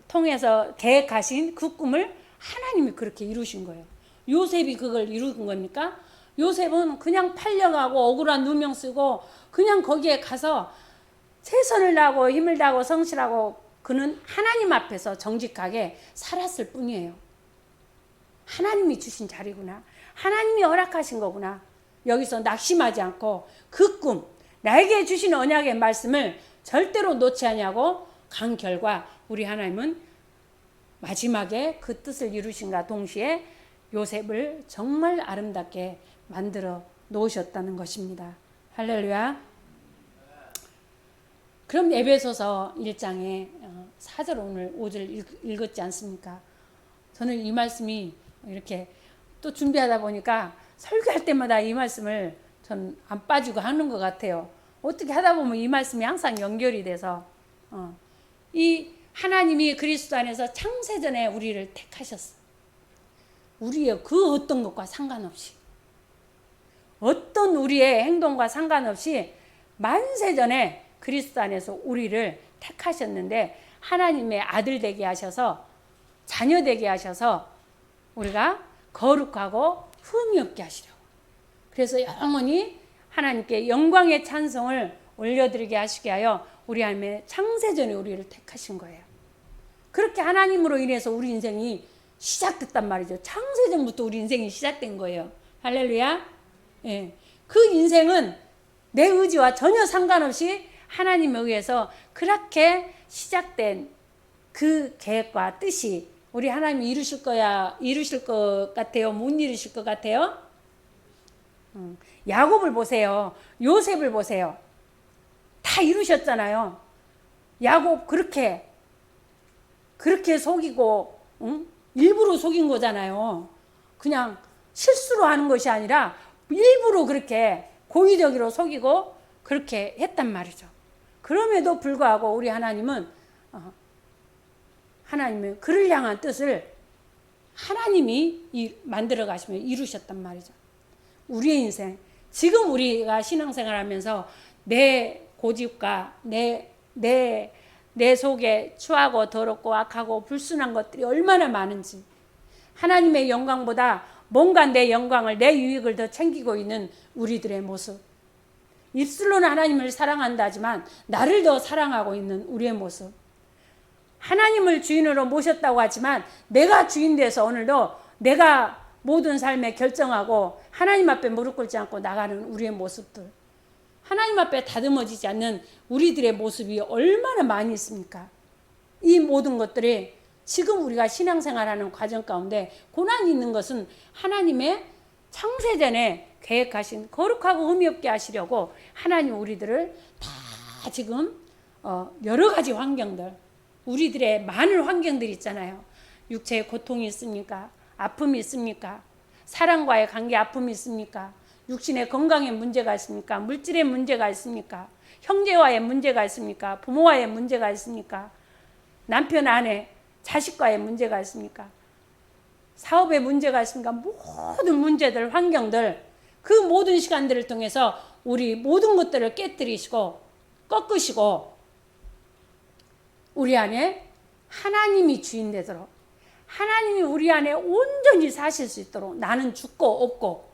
통해서 계획하신 그 꿈을 하나님이 그렇게 이루신 거예요. 요셉이 그걸 이룬 겁니까? 요셉은 그냥 팔려가고 억울한 누명 쓰고 그냥 거기에 가서 최선을 다하고 힘을 다하고 성실하고 그는 하나님 앞에서 정직하게 살았을 뿐이에요. 하나님이 주신 자리구나. 하나님이 허락하신 거구나. 여기서 낙심하지 않고 그 꿈, 나에게 주신 언약의 말씀을 절대로 놓지 않냐고 간 결과 우리 하나님은 마지막에 그 뜻을 이루신과 동시에 요셉을 정말 아름답게 만들어 놓으셨다는 것입니다. 할렐루야. 그럼 에베소서 1장에 4절 오늘 5절 읽었지 않습니까? 저는 이 말씀이 이렇게 또 준비하다 보니까 설교할 때마다 이 말씀을 전 안 빠지고 하는 것 같아요. 어떻게 하다 보면 이 말씀이 항상 연결이 돼서 이 하나님이 그리스도 안에서 창세전에 우리를 택하셨어. 우리의 그 어떤 것과 상관없이 어떤 우리의 행동과 상관없이 만세전에 그리스도 안에서 우리를 택하셨는데 하나님의 아들 되게 하셔서 자녀 되게 하셔서 우리가 거룩하고 흠이 없게 하시려고. 그래서 영원히 하나님께 영광의 찬송을 올려드리게 하시게 하여 우리 하나님의 창세전에 우리를 택하신 거예요. 그렇게 하나님으로 인해서 우리 인생이 시작됐단 말이죠. 창세전부터 우리 인생이 시작된 거예요. 할렐루야. 예. 그 인생은 내 의지와 전혀 상관없이 하나님에 의해서 그렇게 시작된 그 계획과 뜻이 우리 하나님이 이루실 것 같아요? 못 이루실 것 같아요? 야곱을 보세요. 요셉을 보세요. 다 이루셨잖아요. 야곱 그렇게 속이고 일부러 속인 거잖아요. 그냥 실수로 하는 것이 아니라 일부러 그렇게 고의적으로 속이고 그렇게 했단 말이죠. 그럼에도 불구하고 우리 하나님은 그를 향한 뜻을 하나님이 만들어 가시며 이루셨단 말이죠. 우리의 인생, 지금 우리가 신앙생활하면서 내 고집과 내 속에 추하고 더럽고 악하고 불순한 것들이 얼마나 많은지, 하나님의 영광보다 뭔가 내 영광을, 내 유익을 더 챙기고 있는 우리들의 모습, 입술로는 하나님을 사랑한다 하지만 나를 더 사랑하고 있는 우리의 모습, 하나님을 주인으로 모셨다고 하지만 내가 주인 돼서 오늘도 내가 모든 삶에 결정하고 하나님 앞에 무릎 꿇지 않고 나가는 우리의 모습들, 하나님 앞에 다듬어지지 않는 우리들의 모습이 얼마나 많이 있습니까? 이 모든 것들이 지금 우리가 신앙생활하는 과정 가운데 고난이 있는 것은 하나님의 창세전에 계획하신 거룩하고 흠이 없게 하시려고 하나님 우리들을 다 지금 여러 가지 환경들, 우리들의 많은 환경들이 있잖아요. 육체의 고통이 있습니까? 아픔이 있습니까? 사랑과의 관계 아픔이 있습니까? 육신의 건강에 문제가 있습니까? 물질의 문제가 있습니까? 형제와의 문제가 있습니까? 부모와의 문제가 있습니까? 남편 아내 자식과의 문제가 있습니까? 사업에 문제가 있습니까? 모든 문제들, 환경들, 그 모든 시간들을 통해서 우리 모든 것들을 깨뜨리시고 꺾으시고 우리 안에 하나님이 주인 되도록, 하나님이 우리 안에 온전히 사실 수 있도록, 나는 죽고 없고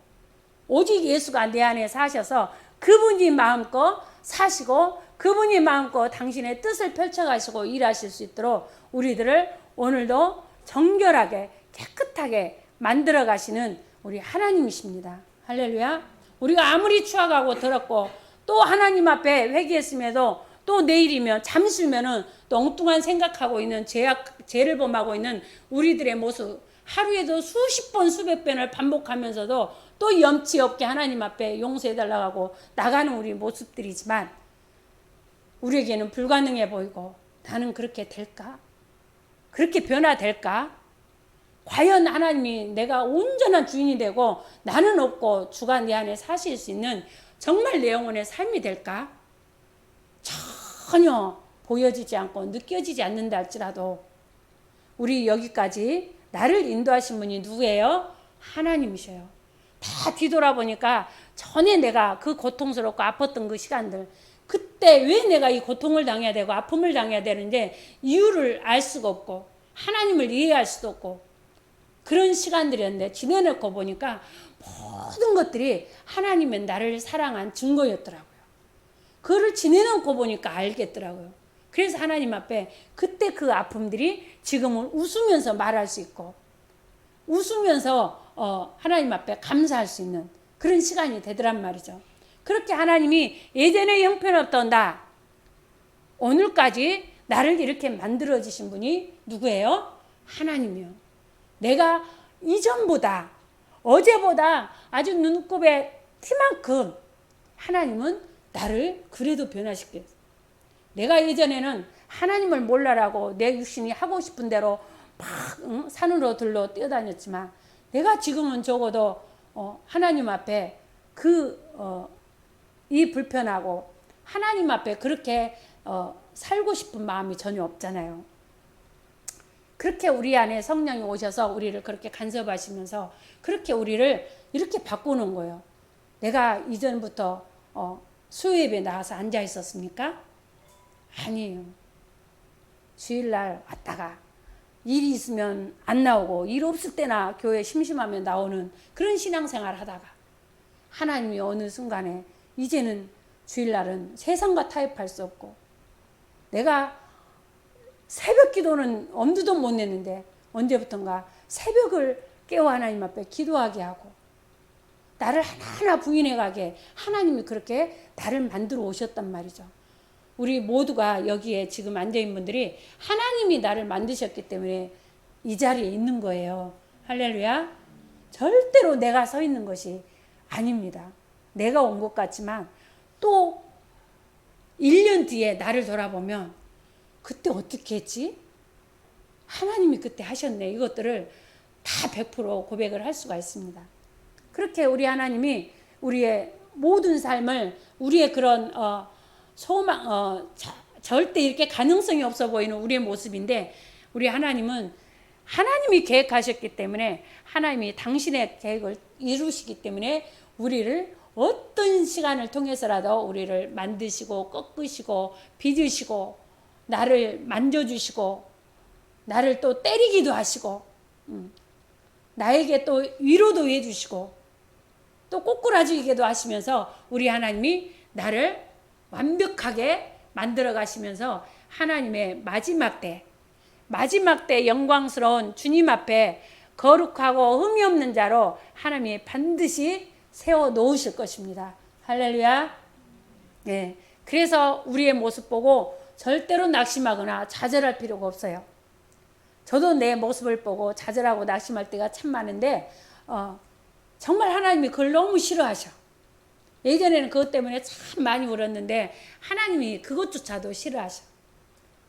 오직 예수가 내 안에 사셔서 그분이 마음껏 사시고 그분이 마음껏 당신의 뜻을 펼쳐가시고 일하실 수 있도록 우리들을 오늘도 정결하게 깨끗하게 만들어 가시는 우리 하나님이십니다. 할렐루야. 우리가 아무리 추악하고 더럽고 또 하나님 앞에 회개했음에도 또 내일이면 잠시면은 또 엉뚱한 생각하고 있는 죄를 범하고 있는 우리들의 모습, 하루에도 수십 번 수백 번을 반복하면서도 또 염치 없게 하나님 앞에 용서해달라고 하고 나가는 우리 모습들이지만 우리에게는 불가능해 보이고, 나는 그렇게 될까? 그렇게 변화될까? 과연 하나님이 내가 온전한 주인이 되고 나는 없고 주가 내 안에 사실 수 있는 정말 내 영혼의 삶이 될까? 전혀 보여지지 않고 느껴지지 않는다 할지라도 우리 여기까지 나를 인도하신 분이 누구예요? 하나님이셔요. 다 뒤돌아보니까 전에 내가 그 고통스럽고 아팠던 그 시간들, 그때 왜 내가 이 고통을 당해야 되고 아픔을 당해야 되는지 이유를 알 수가 없고 하나님을 이해할 수도 없고 그런 시간들이었는데 지내놓고 보니까 모든 것들이 하나님은 나를 사랑한 증거였더라고요. 그거를 지내놓고 보니까 알겠더라고요. 그래서 하나님 앞에 그때 그 아픔들이 지금은 웃으면서 말할 수 있고 웃으면서 하나님 앞에 감사할 수 있는 그런 시간이 되더란 말이죠. 그렇게 하나님이 예전에 형편없던 나 오늘까지 나를 이렇게 만들어주신 분이 누구예요? 하나님이요. 내가 이전보다 어제보다 아주 눈곱의 티만큼 하나님은 나를 그래도 변화시켰어요. 내가 예전에는 하나님을 몰라라고 내 육신이 하고 싶은 대로 막 산으로 들러 뛰어다녔지만 내가 지금은 적어도 하나님 앞에 이 불편하고 하나님 앞에 그렇게 살고 싶은 마음이 전혀 없잖아요. 그렇게 우리 안에 성령이 오셔서 우리를 그렇게 간섭하시면서 그렇게 우리를 이렇게 바꾸는 거예요. 내가 이전부터 수요예배 나와서 앉아 있었습니까? 아니에요. 주일날 왔다가 일이 있으면 안 나오고 일 없을 때나 교회 심심하면 나오는 그런 신앙생활 하다가 하나님이 어느 순간에 이제는 주일날은 세상과 타협할 수 없고 내가 새벽 기도는 엄두도 못 냈는데 언제부턴가 새벽을 깨워 하나님 앞에 기도하게 하고 나를 하나하나 부인해 가게 하나님이 그렇게 나를 만들어 오셨단 말이죠. 우리 모두가 여기에 지금 앉아있는 분들이 하나님이 나를 만드셨기 때문에 이 자리에 있는 거예요. 할렐루야. 절대로 내가 서 있는 것이 아닙니다. 내가 온 것 같지만 또 1년 뒤에 나를 돌아보면 그때 어떻게 했지? 하나님이 그때 하셨네. 이것들을 다 100% 고백을 할 수가 있습니다. 그렇게 우리 하나님이 우리의 모든 삶을 우리의 그런 소망, 절대 이렇게 가능성이 없어 보이는 우리의 모습인데 우리 하나님은 하나님이 계획하셨기 때문에 하나님이 당신의 계획을 이루시기 때문에 우리를 어떤 시간을 통해서라도 우리를 만드시고 꺾으시고 빚으시고 나를 만져주시고 나를 또 때리기도 하시고 나에게 또 위로도 해주시고 또 꼬꾸라지기도 하시면서 우리 하나님이 나를 완벽하게 만들어 가시면서 하나님의 마지막 때 영광스러운 주님 앞에 거룩하고 흠이 없는 자로 하나님이 반드시 세워 놓으실 것입니다. 할렐루야. 네. 그래서 우리의 모습 보고 절대로 낙심하거나 좌절할 필요가 없어요. 저도 내 모습을 보고 좌절하고 낙심할 때가 참 많은데 정말 하나님이 그걸 너무 싫어하셔. 예전에는 그것 때문에 참 많이 울었는데 하나님이 그것조차도 싫어하셔.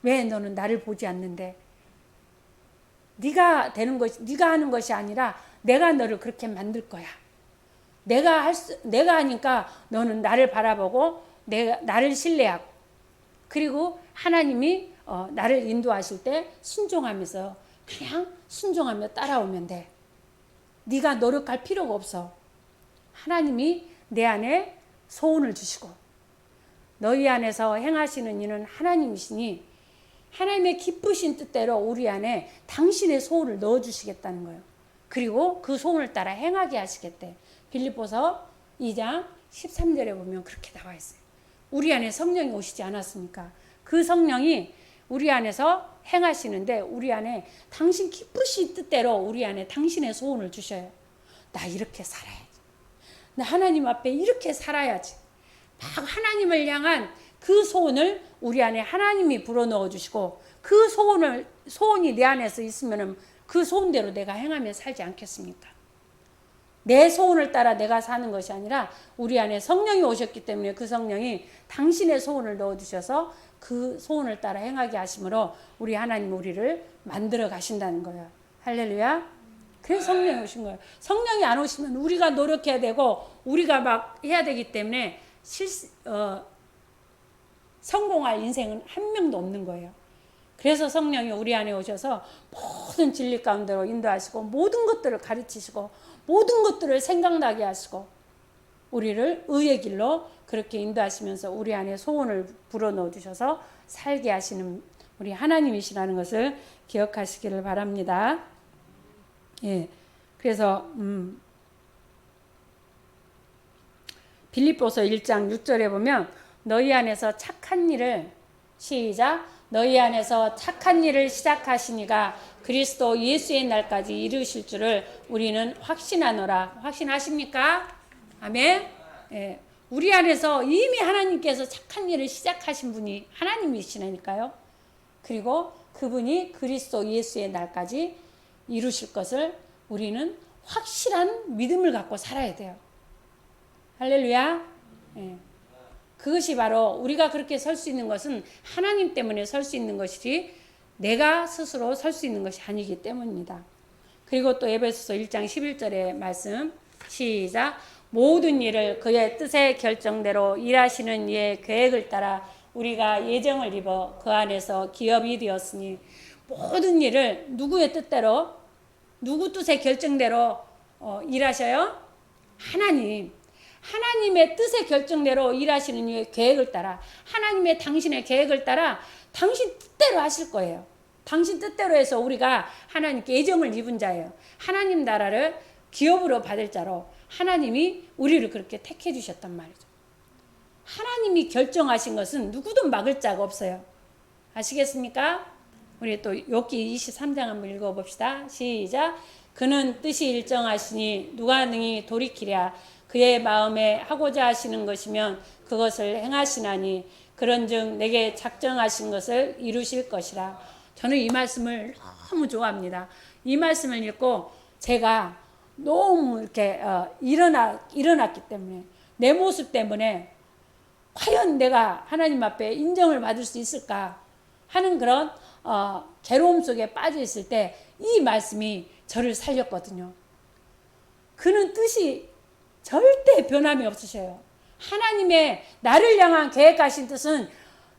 왜 너는 나를 보지 않는데? 네가 하는 것이 아니라 내가 너를 그렇게 만들 거야. 내가 하니까 너는 나를 바라보고 나를 신뢰하고 그리고 하나님이 나를 인도하실 때 순종하면서 그냥 순종하며 따라오면 돼. 네가 노력할 필요가 없어. 하나님이 내 안에 소원을 주시고 너희 안에서 행하시는 이는 하나님이시니 하나님의 기쁘신 뜻대로 우리 안에 당신의 소원을 넣어주시겠다는 거예요. 그리고 그 소원을 따라 행하게 하시겠대. 빌립보서 2장 13절에 보면 그렇게 나와 있어요. 우리 안에 성령이 오시지 않았습니까? 그 성령이 우리 안에서 행하시는데 우리 안에 당신 기쁘신 뜻대로 우리 안에 당신의 소원을 주셔요. 나 이렇게 살아야지. 나 하나님 앞에 이렇게 살아야지. 막 하나님을 향한 그 소원을 우리 안에 하나님이 불어넣어 주시고 그 소원이 내 안에서 있으면 그 소원대로 내가 행하며 살지 않겠습니까? 내 소원을 따라 내가 사는 것이 아니라 우리 안에 성령이 오셨기 때문에 그 성령이 당신의 소원을 넣어주셔서 그 소원을 따라 행하게 하심으로 우리 하나님 우리를 만들어 가신다는 거예요. 할렐루야. 그래서 성령이 오신 거예요. 성령이 안 오시면 우리가 노력해야 되고 우리가 막 해야 되기 때문에 성공할 인생은 한 명도 없는 거예요. 그래서 성령이 우리 안에 오셔서 모든 진리 가운데로 인도하시고 모든 것들을 가르치시고 모든 것들을 생각나게 하시고 우리를 의의 길로 그렇게 인도하시면서 우리 안에 소원을 불어넣어 주셔서 살게 하시는 우리 하나님이시라는 것을 기억하시기를 바랍니다. 예. 그래서 빌립보서 1장 6절에 보면 너희 안에서 착한 일을 시작 너희 안에서 착한 일을 시작하시니가 그리스도 예수의 날까지 이루실 줄을 우리는 확신하노라. 확신하십니까? 아멘. 예. 우리 안에서 이미 하나님께서 착한 일을 시작하신 분이 하나님이시라니까요. 그리고 그분이 그리스도 예수의 날까지 이루실 것을 우리는 확실한 믿음을 갖고 살아야 돼요. 할렐루야. 예. 그것이 바로 우리가 그렇게 설 수 있는 것은 하나님 때문에 설 수 있는 것이지 내가 스스로 설 수 있는 것이 아니기 때문입니다. 그리고 또 에베소서 1장 11절의 말씀 시작 모든 일을 그의 뜻의 결정대로 일하시는 이의 계획을 따라 우리가 예정을 입어 그 안에서 기업이 되었으니 모든 일을 누구의 뜻대로 누구 뜻의 결정대로 일하셔요? 하나님의 뜻의 결정대로 일하시는 이의 계획을 따라 하나님의 당신의 계획을 따라 당신 뜻대로 하실 거예요. 당신 뜻대로 해서 우리가 하나님께 예정을 입은 자예요. 하나님 나라를 기업으로 받을 자로 하나님이 우리를 그렇게 택해 주셨단 말이죠. 하나님이 결정하신 것은 누구도 막을 자가 없어요. 아시겠습니까? 우리 또 욥기 23장 한번 읽어봅시다. 시작. 그는 뜻이 일정하시니 누가 능히 돌이키랴. 그의 마음에 하고자 하시는 것이면 그것을 행하시나니 그런즉 내게 작정하신 것을 이루실 것이라. 저는 이 말씀을 너무 좋아합니다. 이 말씀을 읽고 제가 너무 이렇게 일어났기 때문에 내 모습 때문에 과연 내가 하나님 앞에 인정을 받을 수 있을까 하는 그런 괴로움 속에 빠져 있을 때 이 말씀이 저를 살렸거든요. 그는 뜻이 절대 변함이 없으셔요. 하나님의 나를 향한 계획하신 뜻은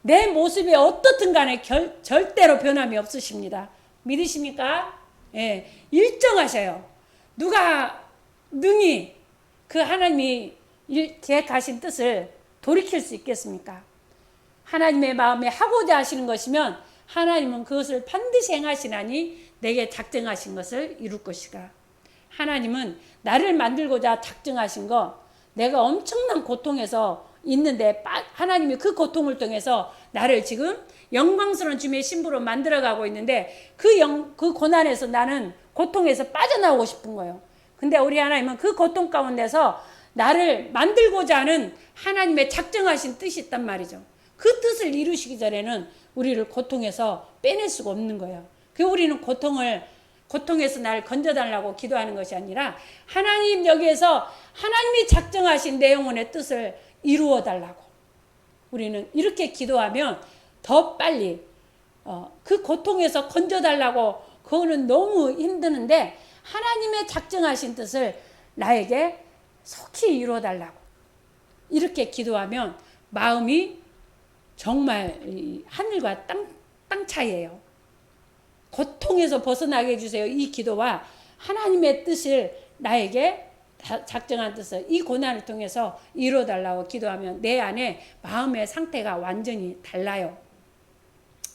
내 모습이 어떻든 간에 절대로 변함이 없으십니다. 믿으십니까? 예, 일정하셔요. 누가 능히 그 하나님이 계획하신 뜻을 돌이킬 수 있겠습니까? 하나님의 마음에 하고자 하시는 것이면 하나님은 그것을 반드시 행하시나니 내게 작정하신 것을 이룰 것이가. 하나님은 나를 만들고자 작정하신 거, 내가 엄청난 고통에서 있는데 하나님이 그 고통을 통해서 나를 지금 영광스러운 주님의 신부로 만들어가고 있는데 그 고난에서 나는 고통에서 빠져나오고 싶은 거예요. 근데 우리 하나님은 그 고통 가운데서 나를 만들고자 하는 하나님의 작정하신 뜻이 있단 말이죠. 그 뜻을 이루시기 전에는 우리를 고통에서 빼낼 수가 없는 거예요. 그 우리는 고통에서 나를 건져달라고 기도하는 것이 아니라 하나님 여기에서 하나님이 작정하신 내 영혼의 뜻을 이루어 달라고 우리는 이렇게 기도하면 더 빨리 그 고통에서 건져달라고 그거는 너무 힘드는데 하나님의 작정하신 뜻을 나에게 속히 이루어 달라고 이렇게 기도하면 마음이 정말 하늘과 땅 차이예요. 고통에서 벗어나게 해주세요. 이 기도와 하나님의 뜻을 나에게 작정한 뜻을 이 고난을 통해서 이루어달라고 기도하면 내 안에 마음의 상태가 완전히 달라요.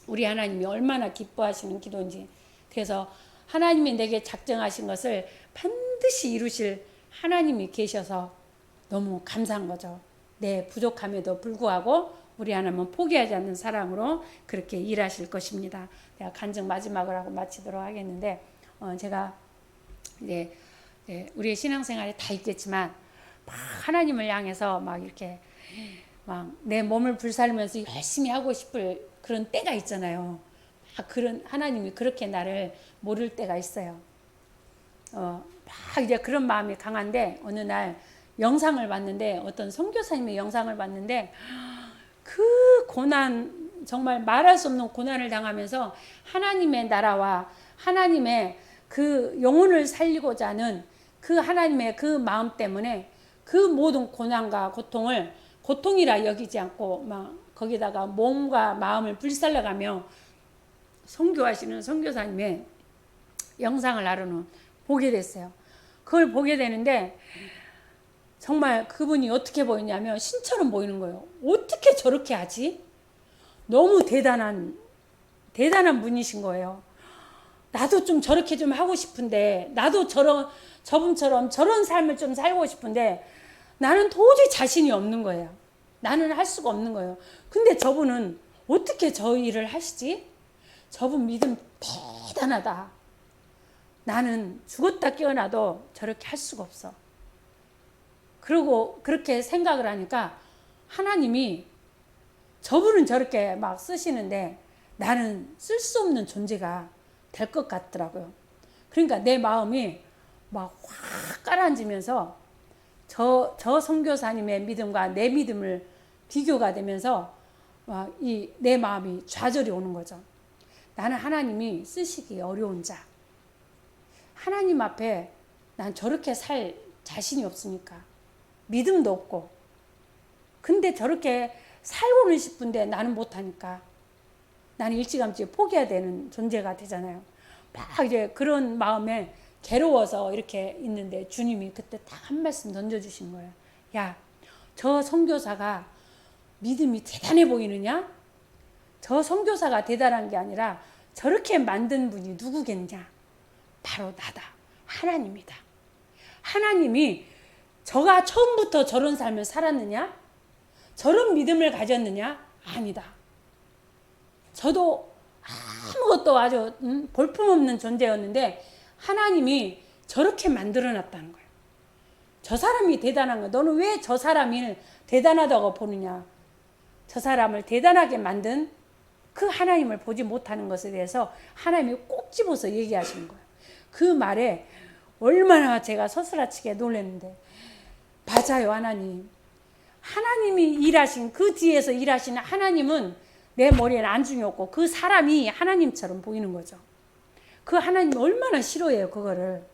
우리 하나님이 얼마나 기뻐하시는 기도인지. 그래서 하나님이 내게 작정하신 것을 반드시 이루실 하나님이 계셔서 너무 감사한 거죠. 내 부족함에도 불구하고 우리 하나님은 포기하지 않는 사랑으로 그렇게 일하실 것입니다. 내가 간증 마지막으로 하고 마치도록 하겠는데 제가 이제 우리의 신앙생활에 다 있겠지만 막 하나님을 향해서 막 이렇게 막 내 몸을 불살면서 열심히 하고 싶을 그런 때가 있잖아요. 막 그런 하나님이 그렇게 나를 모를 때가 있어요. 막 이제 그런 마음이 강한데 어느 날 영상을 봤는데 어떤 선교사님의 영상을 봤는데 그 고난 정말 말할 수 없는 고난을 당하면서 하나님의 나라와 하나님의 그 영혼을 살리고자 하는 그 하나님의 그 마음 때문에 그 모든 고난과 고통을 고통이라 여기지 않고 막 거기다가 몸과 마음을 불살라가며 선교하시는 선교사님의 영상을 하루는 보게 됐어요. 그걸 보게 되는데 정말 그분이 어떻게 보이냐면 신처럼 보이는 거예요. 어떻게 저렇게 하지? 너무 대단한 분이신 거예요. 나도 좀 저렇게 좀 하고 싶은데 나도 저분처럼 저런 삶을 좀 살고 싶은데 나는 도저히 자신이 없는 거예요. 나는 할 수가 없는 거예요. 근데 저분은 어떻게 저 일을 하시지? 저분 믿음 대단하다. 나는 죽었다 깨어나도 저렇게 할 수가 없어. 그리고 그렇게 생각을 하니까 하나님이 저분은 저렇게 막 쓰시는데 나는 쓸 수 없는 존재가 될 것 같더라고요. 그러니까 내 마음이 막 확 가라앉으면서 저 선교사님의 믿음과 내 믿음을 비교가 되면서 막 내 마음이 좌절이 오는 거죠. 나는 하나님이 쓰시기 어려운 자. 하나님 앞에 난 저렇게 살 자신이 없으니까. 믿음도 없고. 근데 저렇게 살고는 싶은데 나는 못하니까. 나는 일찌감치 포기해야 되는 존재가 되잖아요. 막 이제 그런 마음에 괴로워서 이렇게 있는데 주님이 그때 딱 한 말씀 던져주신 거예요. 야, 저 선교사가 믿음이 대단해 보이느냐? 저 선교사가 대단한 게 아니라 저렇게 만든 분이 누구겠냐? 바로 나다. 하나님이다. 하나님이 저가 처음부터 저런 삶을 살았느냐? 저런 믿음을 가졌느냐? 아니다. 저도 아무것도 아주 볼품없는 존재였는데 하나님이 저렇게 만들어놨다는 거예요. 저 사람이 대단한 거야. 너는 왜 저 사람을 대단하다고 보느냐? 저 사람을 대단하게 만든 그 하나님을 보지 못하는 것에 대해서 하나님이 꼭 집어서 얘기하시는 거예요. 그 말에 얼마나 제가 서스라치게 놀랐는데, 맞아요. 하나님이 일하신, 그 뒤에서 일하시는 하나님은 내 머리에는 안중이 없고 그 사람이 하나님처럼 보이는 거죠. 그 하나님 얼마나 싫어해요, 그거를.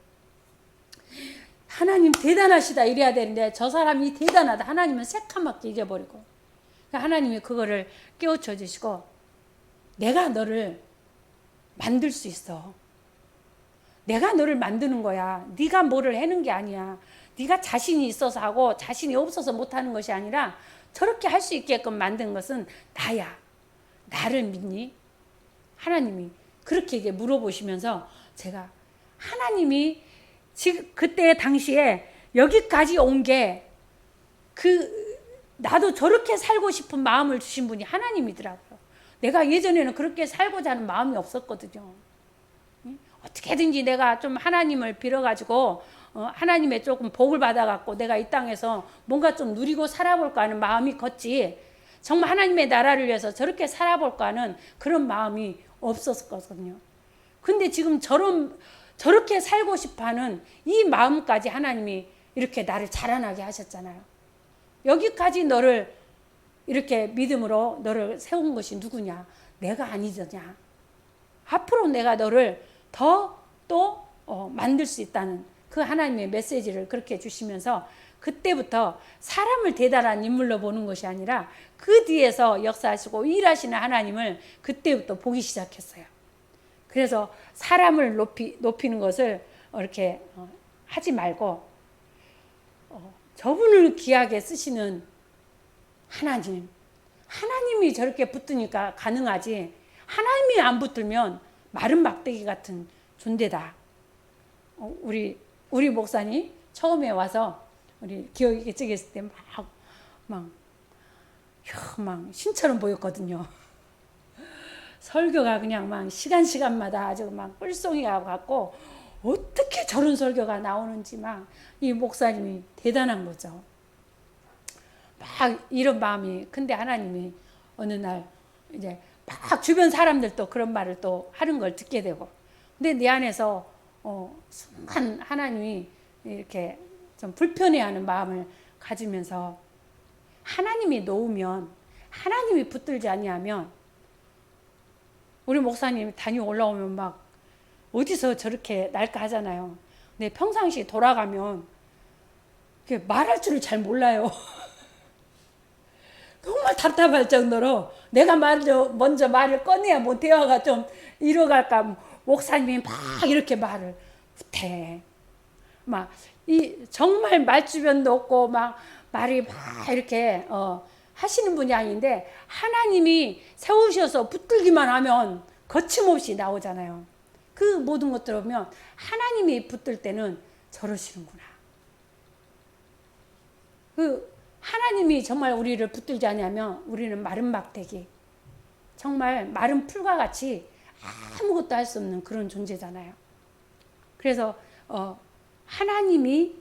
하나님 대단하시다 이래야 되는데 저 사람이 대단하다, 하나님은 새카맣게 잊어버리고, 하나님이 그거를 깨우쳐 주시고, 내가 너를 만들 수 있어. 내가 너를 만드는 거야. 네가 뭐를 하는 게 아니야. 네가 자신이 있어서 하고 자신이 없어서 못하는 것이 아니라 저렇게 할 수 있게끔 만든 것은 나야. 나를 믿니? 하나님이 그렇게 이제 물어보시면서, 제가 하나님이 지금 그때 당시에 여기까지 온 게, 나도 저렇게 살고 싶은 마음을 주신 분이 하나님이더라고요. 내가 예전에는 그렇게 살고자 하는 마음이 없었거든요. 어떻게든지 내가 좀 하나님을 빌어가지고 하나님의 조금 복을 받아갖고 내가 이 땅에서 뭔가 좀 누리고 살아볼까 하는 마음이 컸지, 정말 하나님의 나라를 위해서 저렇게 살아볼까 하는 그런 마음이 없었거든요. 근데 지금 저렇게 살고 싶어하는 이 마음까지 하나님이 이렇게 나를 자라나게 하셨잖아요. 여기까지 너를 이렇게 믿음으로 너를 세운 것이 누구냐? 내가 아니더냐? 앞으로 내가 너를 더 또 만들 수 있다는 그 하나님의 메시지를 그렇게 주시면서, 그때부터 사람을 대단한 인물로 보는 것이 아니라 그 뒤에서 역사하시고 일하시는 하나님을 그때부터 보기 시작했어요. 그래서 사람을 높이는 것을 이렇게 하지 말고, 저분을 귀하게 쓰시는 하나님이 저렇게 붙으니까 가능하지, 하나님이 안 붙들면 마른 막대기 같은 존재다. 우리 목사님 처음에 와서 우리 기억이 찍었을 때 막 신처럼 보였거든요. 설교가 그냥 막 시간마다 아주 막 뿔송이가 갖고 어떻게 저런 설교가 나오는지 막 이 목사님이 대단한 거죠. 막 이런 마음이. 근데 하나님이 어느 날 이제 막 주변 사람들도 그런 말을 또 하는 걸 듣게 되고, 근데 내 안에서 순간 하나님이 이렇게 좀 불편해하는 마음을 가지면서, 하나님이 놓으면, 하나님이 붙들지 아니하면, 우리 목사님 다녀 올라오면 막 어디서 저렇게 날까 하잖아요. 근데 평상시 돌아가면 말할 줄을 잘 몰라요. 정말 답답할 정도로 내가 먼저 말을 꺼내야 뭐 대화가 좀 이뤄갈까, 목사님이 막 이렇게 말을 못해. 정말 말주변도 없고 막 말이 막 이렇게 하시는 분이 아닌데, 하나님이 세우셔서 붙들기만 하면 거침없이 나오잖아요. 그 모든 것들 보면 하나님이 붙들 때는 저러시는구나. 하나님이 정말 우리를 붙들지 않으면 우리는 마른 막대기, 정말 마른 풀과 같이 아무것도 할 수 없는 그런 존재잖아요. 그래서 하나님이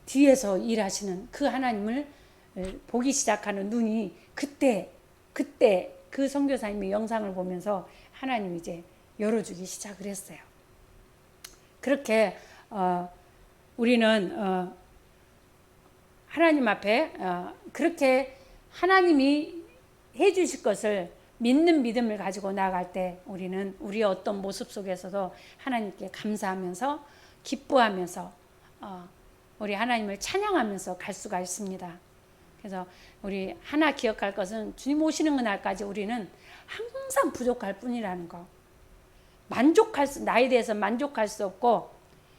뒤에서 일하시는 그 하나님을 보기 시작하는 눈이 그때 그 선교사님의 영상을 보면서 하나님이 이제 열어주기 시작을 했어요. 그렇게 우리는 하나님 앞에 그렇게 하나님이 해주실 것을 믿는 믿음을 가지고 나아갈 때, 우리는 우리의 어떤 모습 속에서도 하나님께 감사하면서 기뻐하면서 우리 하나님을 찬양하면서 갈 수가 있습니다. 그래서 우리 하나 기억할 것은, 주님 오시는 그날까지 우리는 항상 부족할 뿐이라는 거. 나에 대해서 만족할 수 없고,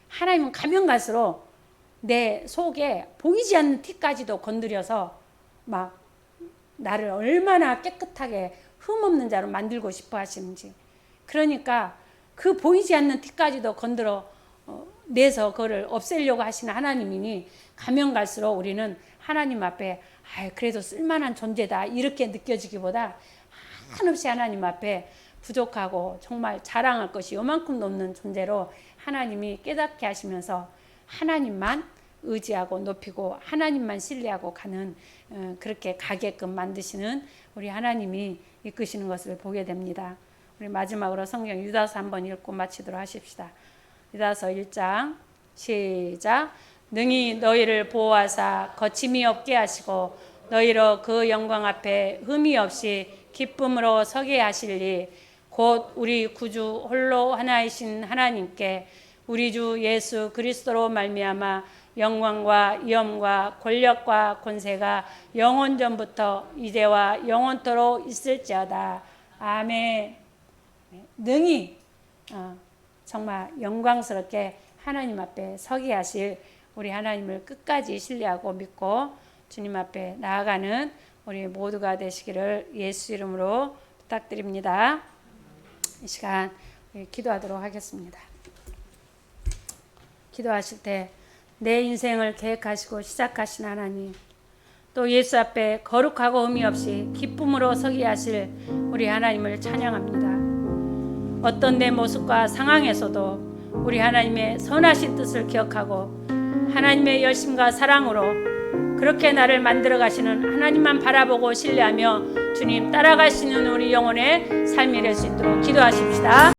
하나님은 가면 갈수록 내 속에 보이지 않는 티까지도 건드려서 막 나를 얼마나 깨끗하게 흠없는 자로 만들고 싶어 하시는지. 그러니까 그 보이지 않는 티까지도 건드려 내서 그거를 없애려고 하시는 하나님이니, 가면 갈수록 우리는 하나님 앞에 그래도 쓸만한 존재다 이렇게 느껴지기보다, 한없이 하나님 앞에 부족하고 정말 자랑할 것이 요만큼도 없는 존재로 하나님이 깨닫게 하시면서 하나님만 의지하고 높이고 하나님만 신뢰하고 가는, 그렇게 가게끔 만드시는 우리 하나님이 이끄시는 것을 보게 됩니다. 우리 마지막으로 성경 유다서 한번 읽고 마치도록 하십시다. 유다서 1장 시작. 능히 너희를 보호하사 거침이 없게 하시고 너희로 그 영광 앞에 흠이 없이 기쁨으로 서게 하실리 곧 우리 구주 홀로 하나이신 하나님께 우리 주 예수 그리스도로 말미암아 영광과 위엄과 권력과 권세가 영원 전부터 이제와 영원토록 있을지어다. 아멘. 능히 정말 영광스럽게 하나님 앞에 서게 하실 우리 하나님을 끝까지 신뢰하고 믿고 주님 앞에 나아가는 우리 모두가 되시기를 예수 이름으로 부탁드립니다. 이 시간 기도하도록 하겠습니다. 기도하실 때 내 인생을 계획하시고 시작하신 하나님, 또 예수 앞에 거룩하고 의미 없이 기쁨으로 서게 하실 우리 하나님을 찬양합니다. 어떤 내 모습과 상황에서도 우리 하나님의 선하신 뜻을 기억하고 하나님의 열심과 사랑으로 그렇게 나를 만들어 가시는 하나님만 바라보고 신뢰하며 주님 따라갈 수 있는 우리 영혼의 삶이 될 수 있도록 기도하십시다.